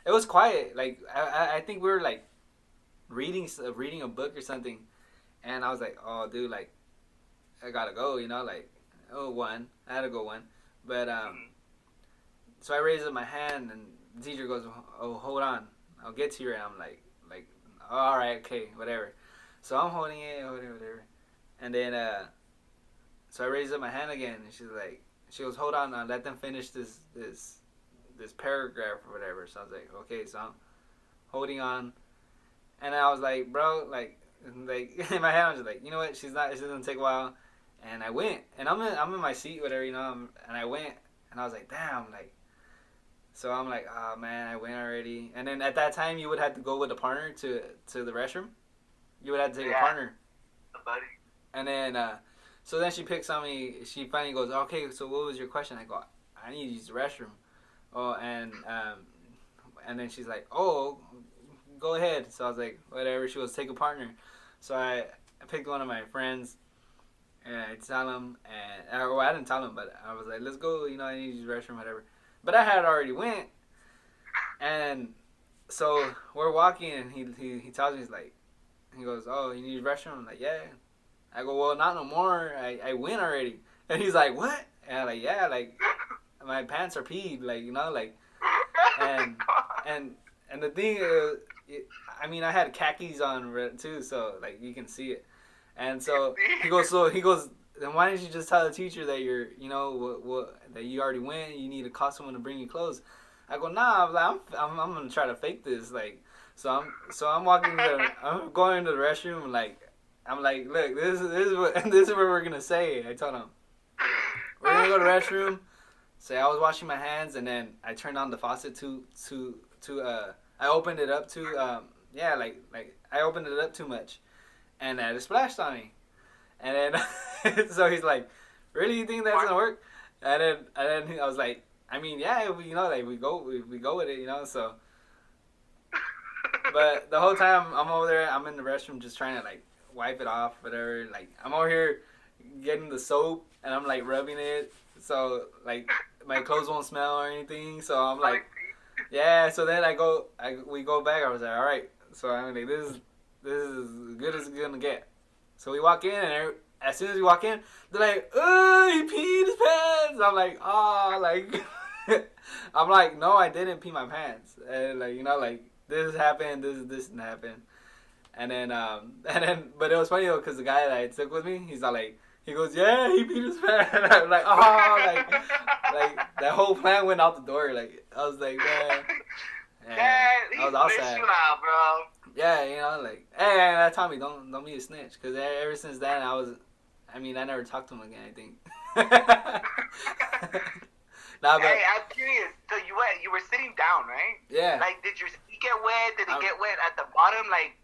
it was quiet. I think we were reading a book or something, and I was like, oh, dude, I gotta go. One. I had to go one, but so I raised up my hand, and the teacher goes, oh, hold on, I'll get to you. And I'm like, all right, okay, whatever. So I'm holding it, whatever. And then, so I raised up my hand again, and she goes, hold on, let them finish this paragraph or whatever. So I was like, okay, so I'm holding on. And I was like, bro, in my head, I was just like, you know what, she's gonna take a while. And I went, and I'm in my seat, whatever, and I went, and I was like, damn, so I'm like, oh man, I went already. And then at that time, you would have to go with a partner to the restroom. You would have to take a partner. A buddy. And then, so then she picks on me. She finally goes, okay, so what was your question? I go, I need to use the restroom. Oh, and then she's like, oh, go ahead. So I was like, whatever. She goes, take a partner. So I picked one of my friends, and I tell him, I didn't tell him, but I was like, let's go. I need to use the restroom, whatever. But I had already went, and so we're walking, and he tells me, he goes, oh, you need a restroom? I'm like, yeah. I go, well, not no more. I went already. And he's like, what? And I'm like, yeah, my pants are peed, and the thing is, I had khakis on too, so you can see it. And so he goes, then why didn't you just tell the teacher that you're, that you already went, you need to call someone to bring you clothes? I go, nah, I'm gonna try to fake this, so I'm walking I'm going into the restroom, I'm like, look, this is what we're gonna say. I told him, we're gonna go to the restroom, say I was washing my hands, and then I turned on the faucet I opened it up I opened it up too much, and it splashed on me. And then, so he's like, really, you think that's gonna work? And then I was like, I mean, yeah, like we go with it, so. But the whole time I'm over there, I'm in the restroom just trying to like wipe it off, whatever. Like I'm over here getting the soap and I'm like rubbing it, so like my clothes won't smell or anything. So I'm like, yeah. So then we go back. I was like, all right. So I'm like, this is as good as it's gonna get. So we walk in and as soon as we walk in, they're like, oh, he peed his pants. I'm like, oh, like. I'm like, no, I didn't pee my pants. And like, like this happened, this didn't happen. And then, but it was funny though, because the guy that I took with me, he's not like, he goes, yeah, he peed his pants. And I'm like, oh, like that whole plan went out the door. Like, I was like, man. Yeah, I was all sad. You out, bro. Yeah, like, hey, Tommy, don't be a snitch. Because ever since then, I never talked to him again, I think. Nah, but, hey, I'm curious. So you were sitting down, right? Yeah. Like, did your feet get wet? Did it get wet at the bottom? Like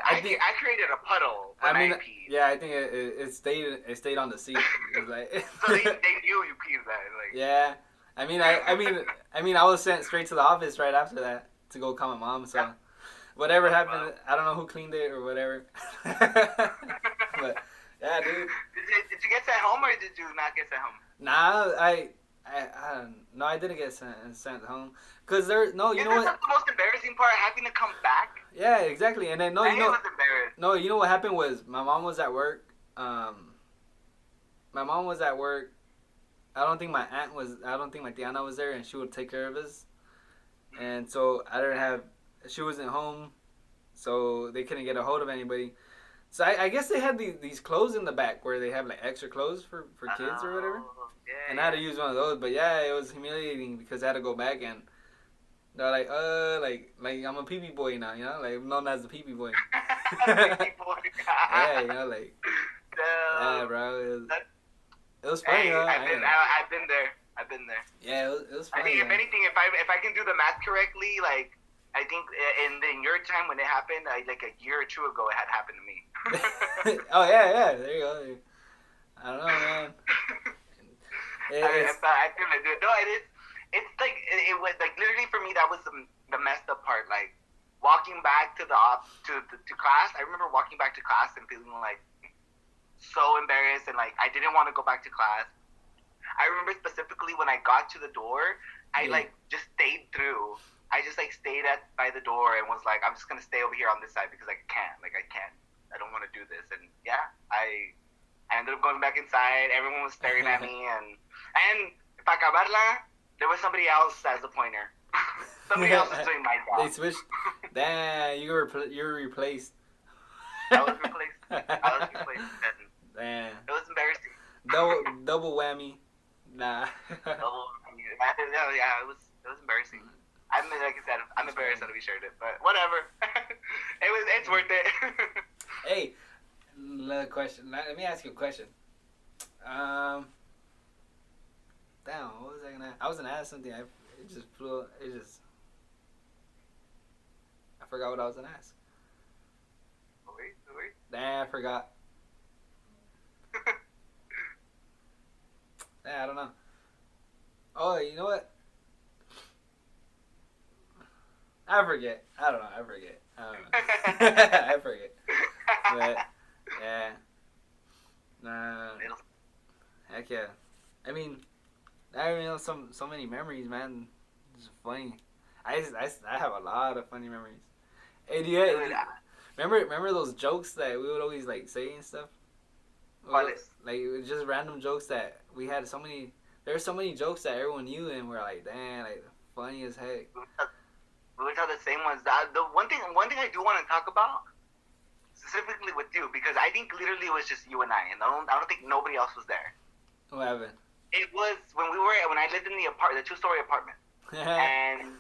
I think I created a puddle when I peed. Yeah, I think it stayed on the seat. It was like, so they knew you peed that. Like. Yeah. I was sent straight to the office right after that to go call my mom. So whatever happened, I don't know who cleaned it or whatever. But yeah, dude. Did you get sent home or did you not get sent home? Nah, I didn't get sent home. Cause you know what? That's the most embarrassing part, having to come back. Yeah, exactly. And then was embarrassed. No, you know what happened was my mom was at work. My mom was at work. I don't think my Tiana was there, and she would take care of us. And so she wasn't home, so they couldn't get a hold of anybody. So I guess they had these clothes in the back where they have like extra clothes for kids or whatever. Yeah, and I had to use one of those, but yeah, it was humiliating because I had to go back and they're like, like I'm a pee-pee boy now, like I'm known as the pee-pee boy. Pee-pee boy. Yeah, like, yeah, bro, it was funny. Hey, I've been there. Yeah, it was funny. I think if anything, if I can do the math correctly, like I think in your time when it happened, like a year or two ago, it had happened to me. Oh yeah, there you go. I don't know, man. I feel like no, it is. It's like it was like literally for me that was the messed up part. Like walking back to to class. I remember walking back to class and feeling like so embarrassed and like I didn't want to go back to class. I remember specifically when I got to the door, I like just stayed through. I just like stayed by the door and was like, I'm just gonna stay over here on this side because I can't. I don't want to do this. And yeah, I ended up going back inside. Everyone was staring at me and para acabarla, there was somebody else as a pointer. Somebody else was doing my job. They switched. Damn, you were replaced. I was replaced. Damn. It was embarrassing. Double whammy. Nah. Yeah, it was embarrassing. Like I said, I'm embarrassed that we shared it, but whatever. It's worth it. Hey, another question. Let me ask you a question. Damn, what was I gonna? I was gonna ask something. I forgot what I was gonna ask. Wait. Damn, I forgot. I don't know. Oh, you know what? I forget. I don't know. I forget. I forget. But yeah. Nah. Heck yeah. I mean, so many memories, man. It's funny. I have a lot of funny memories. Hey, do you remember those jokes that we would always like say and stuff? Like just random jokes that we had so many. There were so many jokes that everyone knew and we're like, damn, like funny as heck. We would tell the same ones. The one thing I do want to talk about specifically with you because I think literally it was just you and I don't think nobody else was there. What happened? It was when I lived in the 2-story apartment, and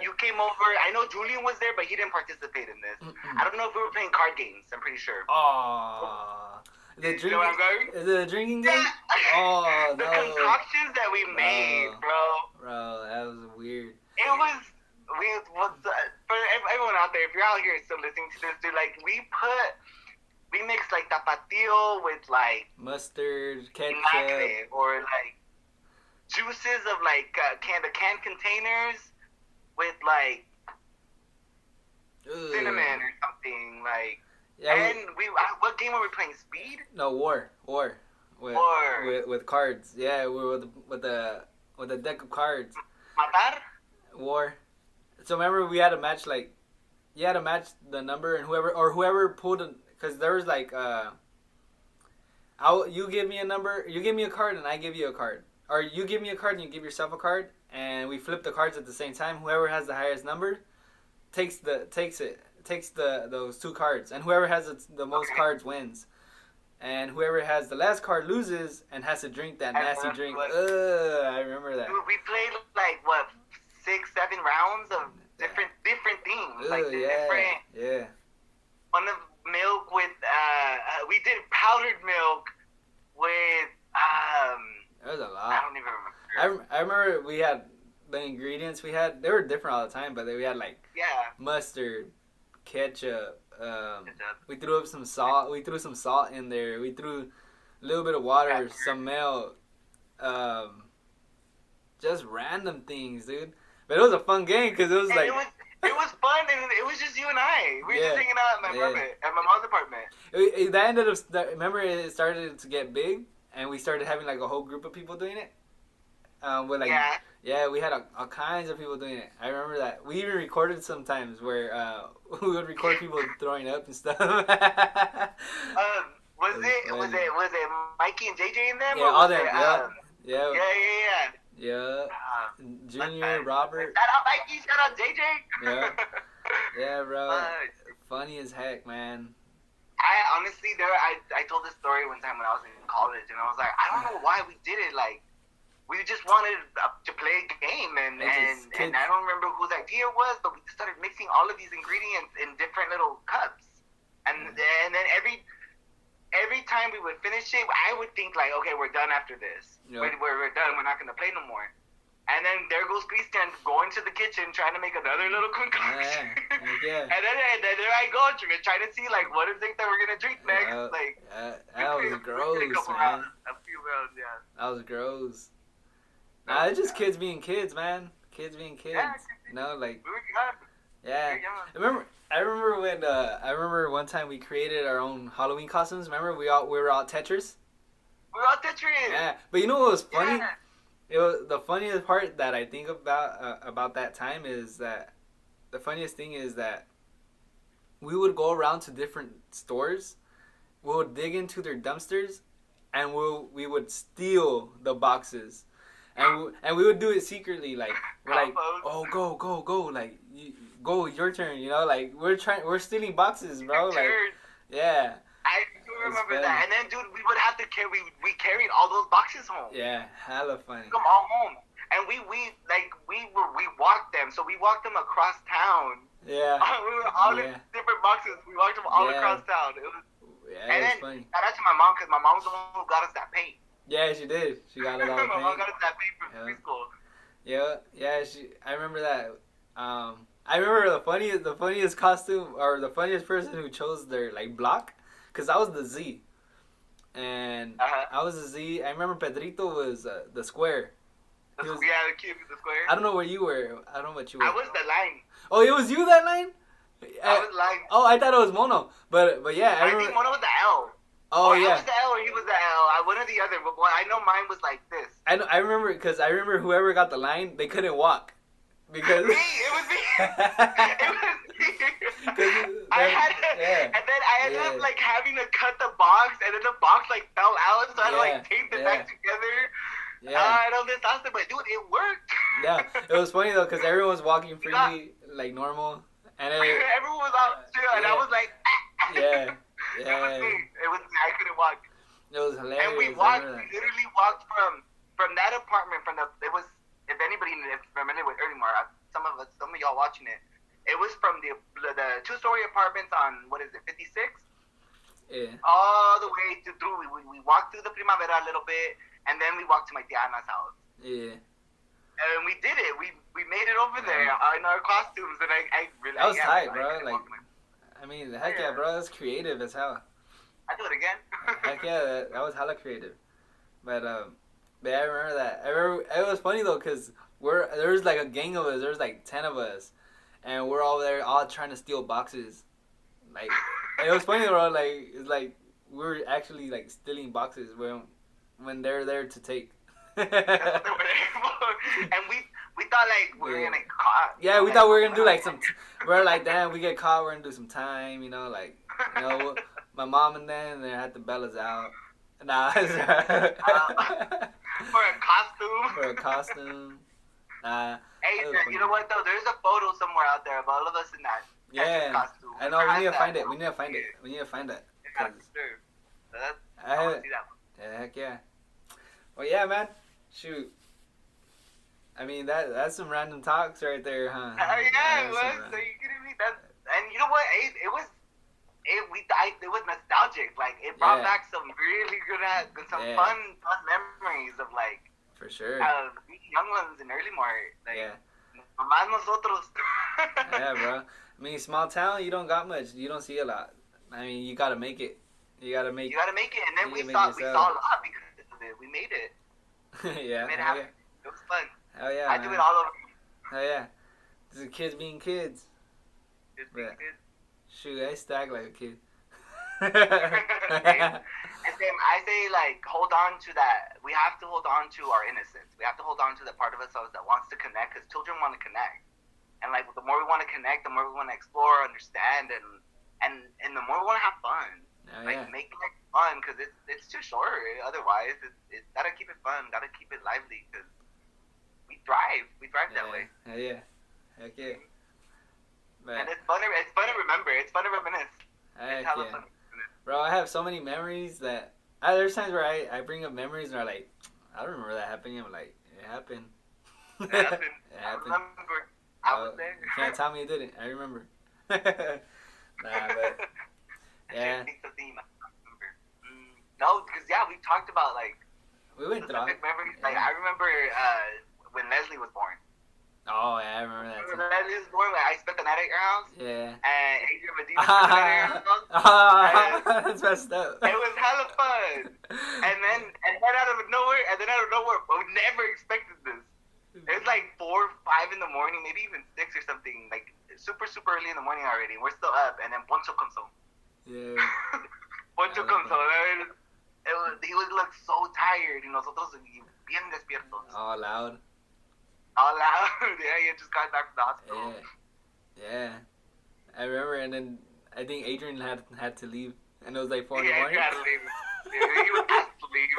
you came over. I know Julian was there, but he didn't participate in this. I don't know if we were playing card games. I'm pretty sure. Oh, you know what I'm going? Is it a drinking game? Oh, the concoctions that we made, bro. Bro, that was weird. It was. For everyone out there, if you're out here still listening to this, dude, like we mixed like tapatio with like mustard, ketchup, or like juices of like the canned containers with like cinnamon or something like. Yeah, and what game were we playing? Speed? No, War. With cards. Yeah, we were with a deck of cards. Matar? War. So remember we had a match like, you had to match the number and whoever pulled because there was like you give me a number, you give me a card and I give you a card, or you give me a card and you give yourself a card, and we flip the cards at the same time. Whoever has the highest number takes those two cards, and whoever has the most cards wins. And whoever has the last card loses and has to drink that nasty drink. I remember that. We played like what 6-7 rounds of different themes, like different. One of milk with we did powdered milk with There was a lot. I don't even remember. I remember we had the ingredients we had. They were different all the time, but we had like mustard, ketchup. We threw up some salt. We threw some salt in there. We threw a little bit of water, some milk, just random things, dude. But it was a fun game because it was like it was fun, and it was just you and I. We were just hanging out at my apartment, at my mom's apartment. That ended up. Remember, it started to get big, and we started having like a whole group of people doing it. With like we had all kinds of people doing it. I remember that. We even recorded sometimes where we would record people throwing up and stuff. Was it Mikey and JJ in them? Yeah, all them. Yeah. Junior, Robert. Shout out Mikey. Shout out JJ. Yeah, bro. Funny as heck, man. I honestly, I told this story one time when I was in college, and I was like, I don't know why we did it. Like, we just wanted to play a game, and I don't remember whose idea it was, but we just started mixing all of these ingredients in different little cups, and then every time we would finish it, I would think like, okay, we're done after this. We're done. We're not gonna play no more. And then there goes Christian going to the kitchen trying to make another little concoction. And then there I go trying to see like what is it that we're gonna drink next. That was gross, man. That was gross. Nah, it's just kids being kids, man. Kids being kids. You know, like. We were young. Yeah. I remember one time we created our own Halloween costumes. Remember we were all Tetris. We were all Tetris. Yeah, but you know what was funny? Yeah. It was the funniest part that I think about that time is that the funniest thing is that we would go around to different stores, we would dig into their dumpsters, and we would steal the boxes. And we would do it secretly, like we're like, oh, go, like go, your turn, you know, like we're stealing boxes, bro, like yeah. I do remember that, and then dude, we would have to we carried all those boxes home. Yeah, hella funny. Come all home, and we walked them, so we walked them across town. Yeah. all the different boxes, we walked them all across town. It was. And then funny. Shout out to my mom, because my mom's the one who got us that paint. Yeah, she did. She got it all. My mom got us that paint from preschool. Yeah. I remember that. I remember the funniest costume, or the funniest person who chose their like block, because I was the Z, and I was the Z. I remember Pedrito was the square. The kid with the square. I don't know where you were. I don't know what you were. I was the line. Oh, it was you that line? I was line. Oh, I thought it was Mono, but yeah. I think Mono was the L. Oh yeah. I was the L or he was the L. One or the other, but I know mine was like this. I remember because I remember whoever got the line, they couldn't walk. Because me, it was me. It was me. And then I ended up like having to cut the box, and then the box like fell out, so I had to like tape it back together. Yeah. I don't know this awesome, but dude, it worked. Yeah, it was funny though, because everyone was walking freely like normal, and then everyone was out too, and I was like, yeah. It was me. I couldn't walk. It was hilarious. And we literally walked from that apartment, it was, if anybody is familiar with Earlymar, some of y'all watching it, it was from the 2-story apartments on, what is it, 56? Yeah. All the way through, we walked through the Primavera a little bit, and then we walked to my Tiana's house. Yeah. And we did it. We made it over there in our costumes, and I really... That was tight, bro. Like, I mean, heck yeah, bro. That's creative as hell. I do it again. Heck yeah, that was hella creative. But Yeah, I remember that. I remember it was funny though, cause there was like a gang of us. There was like 10 of us, and we're all there, all trying to steal boxes. Like it was funny, bro. Like it's like we're actually like stealing boxes when they're there to take. That's what they were there for. And we thought like we were gonna get caught. Yeah, we thought we were gonna do like some. We're like, damn, we get caught, we're gonna do some time. Like my mom and then they had to bail us out. Nah, for a costume. For a costume. Nah. Hey, you know what though? There's a photo somewhere out there of all of us in that costume. I know. We need to find it. We need to find it. We need to find it. I want to see that one. Yeah, heck yeah. Well, yeah, man. Shoot. I mean that's some random talks right there, huh? Yeah, it was. Are you kidding me? And you know what? It was nostalgic. Like it brought back some really good, fun memories of like. For sure. Young ones in early Mart. Like, más nosotros. Yeah, bro. I mean, small town, you don't got much. You don't see a lot. I mean, you gotta make it. You gotta make it, and then we saw a lot because of it. We made it. Yeah. We made it happen. It was fun. Hell yeah. I do it all over. Hell yeah. This is kids being kids. Kids being kids. Shoot, I stack like a kid. I say like hold on to that. We have to hold on to our innocence. We have to hold on to the part of ourselves that wants to connect, because children want to connect. And like the more we want to connect, the more we want to explore, understand, and the more we want to have fun. Make it fun, because it's too short. Otherwise, it's gotta keep it fun, gotta keep it lively, because we thrive that way. Yeah, heck yeah. And it's fun to remember. It's fun to reminisce. Heck yeah. Bro, I have so many memories that there's times where I bring up memories and I'm like, I don't remember that happening. I'm like, it happened. It happened. I remember. I was there. You can't tell me it didn't. I remember. Nah, but yeah. No, because we talked about like we went through memories. Like I remember when Leslie was born. Oh yeah, I remember that. When Leslie was born, I spent the night at your house. Yeah. And Adrian Medina spent the night at your house. That's messed up. It was hella fun. and then out of nowhere, but we never expected this. It was like 4 or 5 in the morning, maybe even 6 or something. Like super early in the morning already. We're still up, and then Poncho comes home. Yeah. Poncho comes home. He would look so tired, y nosotros bien despiertos. All loud. Yeah, he had just got back from the hospital. Yeah. I remember, and then I think Adrian had to leave, and it was like 4 in the morning. Yeah, he had to leave. He was asked to leave.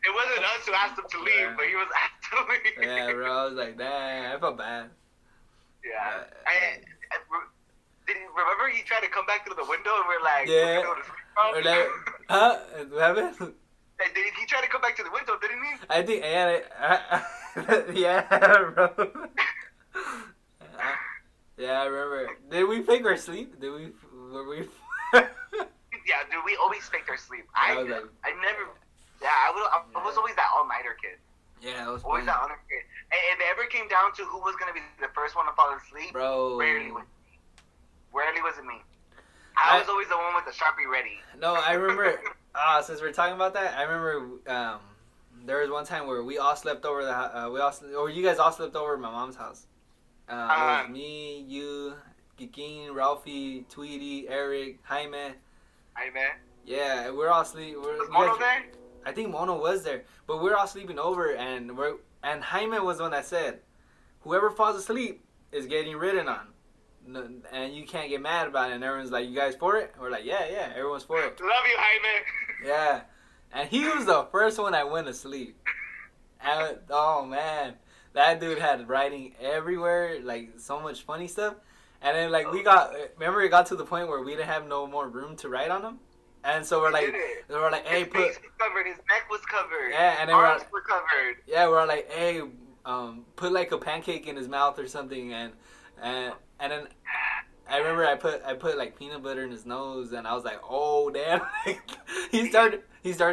It wasn't us who asked him to leave, but he was asked to leave. Yeah, bro, I was like, damn, I felt bad. Yeah. Did you remember he tried to come back through the window, and we're like, yeah. We're like, huh? What happened? Did he try to come back to the window, didn't he? I think, yeah, bro. Yeah, I remember. Did we fake our sleep? Were we? Yeah, dude, we always faked our sleep. I never. Yeah, I was always that all-nighter kid. Yeah, I was always that all-nighter kid. And if it ever came down to who was gonna be the first one to fall asleep, bro, rarely was it me. I was always the one with the Sharpie ready. No, I remember. Since we're talking about that, I remember there was one time where we all slept over you guys all slept over at my mom's house. It was me, you, Kikin, Ralphie, Tweety, Eric, Jaime. Yeah, we're all sleeping. Was Mono there? I think Mono was there, but we're all sleeping over, and Jaime was the one that said, "Whoever falls asleep is getting ridden on." And you can't get mad about it. And everyone's like, "You guys for it?" We're like, "Yeah, everyone's for it." Love you, Jaime. Yeah, and he was the first one that went to sleep. And oh man, that dude had writing everywhere, like so much funny stuff. And then like it got to the point where we didn't have no more room to write on him. And so we're like, hey, his face was covered, his neck was covered, yeah, and then arms were covered. Yeah, we're like, hey, put like a pancake in his mouth or something, and then I remember I put like peanut butter in his nose, and I was like, oh damn, he started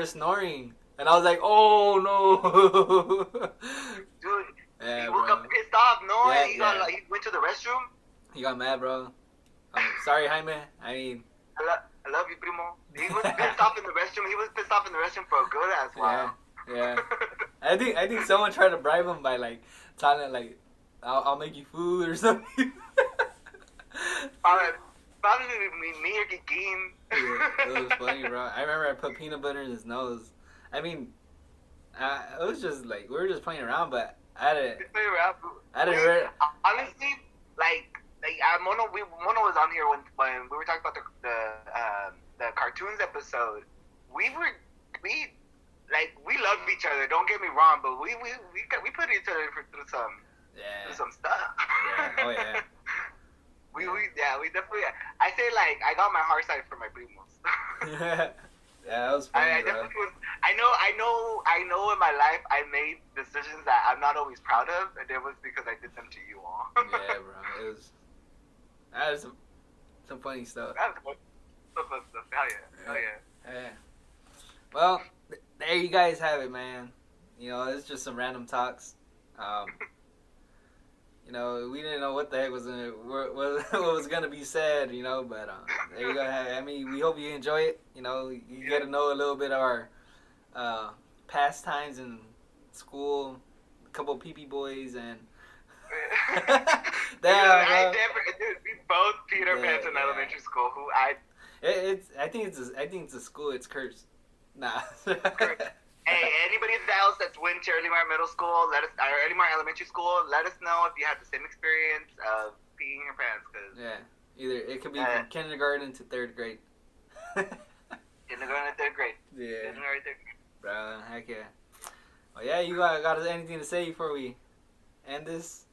snoring, and I was like, oh no, dude, yeah, he woke up pissed off. No, yeah, he went to the restroom. He got mad, bro. Sorry, Jaime. I mean, I love you, primo. He was pissed off in the restroom. He was pissed off in the restroom for a good ass while. Yeah. I think someone tried to bribe him by like telling him like I'll make you food or something. Probably me or Kikin. Yeah, it was funny, bro. I remember I put peanut butter in his nose. I mean, it was just like we were just playing around, but I didn't. Honestly, Mono was on here when we were talking about the cartoons episode. We love each other. Don't get me wrong, but we put each other through some stuff. Yeah. Oh yeah. We definitely. I say like I got my heart side for my primos. Yeah, that was funny, I definitely was. I know. In my life, I made decisions that I'm not always proud of, and it was because I did them to you all. Yeah, bro. That was some funny stuff. That was some fun stuff. Hell yeah. Yeah. Well, there you guys have it, man. You know, it's just some random talks. You know, we didn't know what the heck what was gonna be said, you know, but there you go. I mean, we hope you enjoy it. You know, you get to know a little bit of our pastimes in school, a couple of pee boys, and damn, dude, we both peed our pants in elementary school. I think it's a school. It's cursed. Nah. Hey, anybody else that's went to Earlymar Middle School, or Earlymar Elementary School, let us know if you had the same experience of peeing your pants. Yeah, either it could be from kindergarten to 3rd grade. Kindergarten to 3rd grade. Yeah. Kindergarten to 3rd grade. Bro, heck yeah. Oh yeah, you got anything to say before we end this?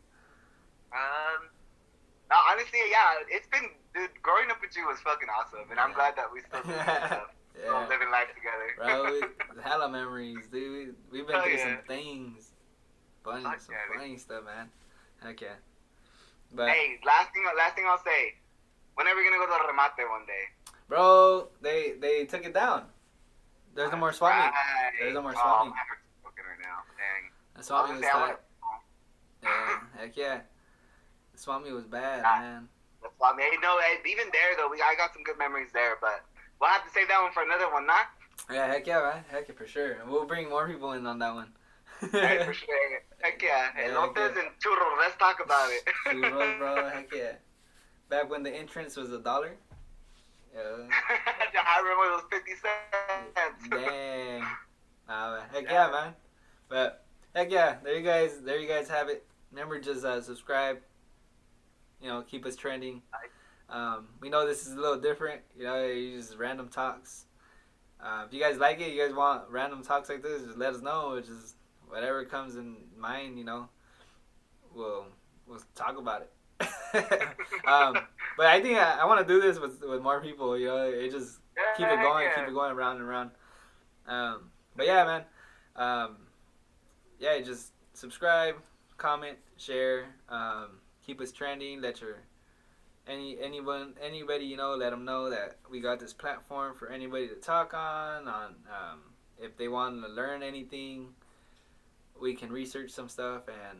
No, honestly, yeah, it's been, dude, growing up with you was fucking awesome, and I'm glad that we still do stuff. Yeah. Living life together. Bro, hella memories, dude. We've been through some things. Funny stuff, man. Heck yeah. But, hey, last thing I'll say. When are we gonna go to Remate one day? Bro, they took it down. There's no more swap meet. There's no more swap meet. I'm right now. Dang. The swap meet was bad. Yeah, heck yeah. The swap meet was bad, man. The swap meet. No, even there though, I got some good memories there, but we'll have to save that one for another one, nah? Yeah, heck yeah, man. Heck yeah, for sure. And we'll bring more people in on that one. Hey, for sure. Heck yeah. Elotes and churros, let's talk about it. Churros, bro. Heck yeah. Back when the entrance was $1. Yeah. I remember those 50 cents. Dang. Heck yeah, man. But heck yeah, there you guys have it. Remember, just subscribe. You know, keep us trending. We know this is a little different. You know, it's just random talks. If you guys like it, you guys want random talks like this, just let us know. It's just whatever comes in mind, you know, we'll talk about it. But I think I want to do this with more people. You know, it just keep it going around and around. But yeah, man. Yeah, just subscribe, comment, share. Keep us trending. Let your anybody you know, let them know that we got this platform for anybody to talk on if they want to learn anything, we can research some stuff, and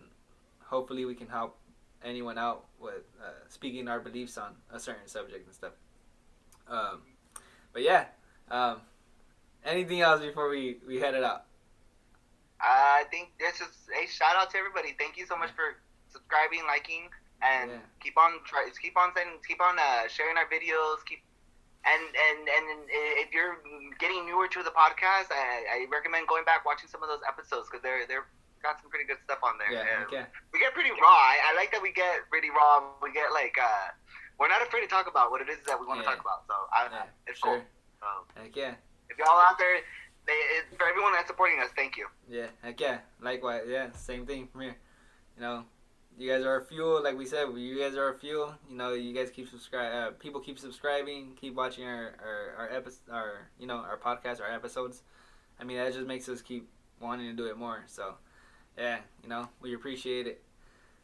hopefully we can help anyone out with speaking our beliefs on a certain subject and stuff. But yeah, anything else before we head it out? I think this is a shout out to everybody. Thank you so much for subscribing, liking, and keep on sharing our videos. And if you're getting newer to the podcast, I recommend going back watching some of those episodes because they're got some pretty good stuff on there. Yeah, we get pretty raw. I like that we get pretty raw. We get like we're not afraid to talk about what it is that we want to talk about. So it's cool. So, heck yeah. If y'all out there, for everyone that's supporting us, thank you. Yeah, heck yeah. Likewise, yeah, same thing from here. You know, you guys are our fuel, like we said. You guys are our fuel. You know, you guys keep people keep subscribing, keep watching our podcast, our episodes. I mean, that just makes us keep wanting to do it more. So, yeah, you know, we appreciate it.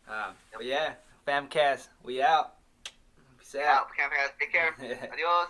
But yeah, Famcast, we out. Peace out. Famcast, take care. Adios.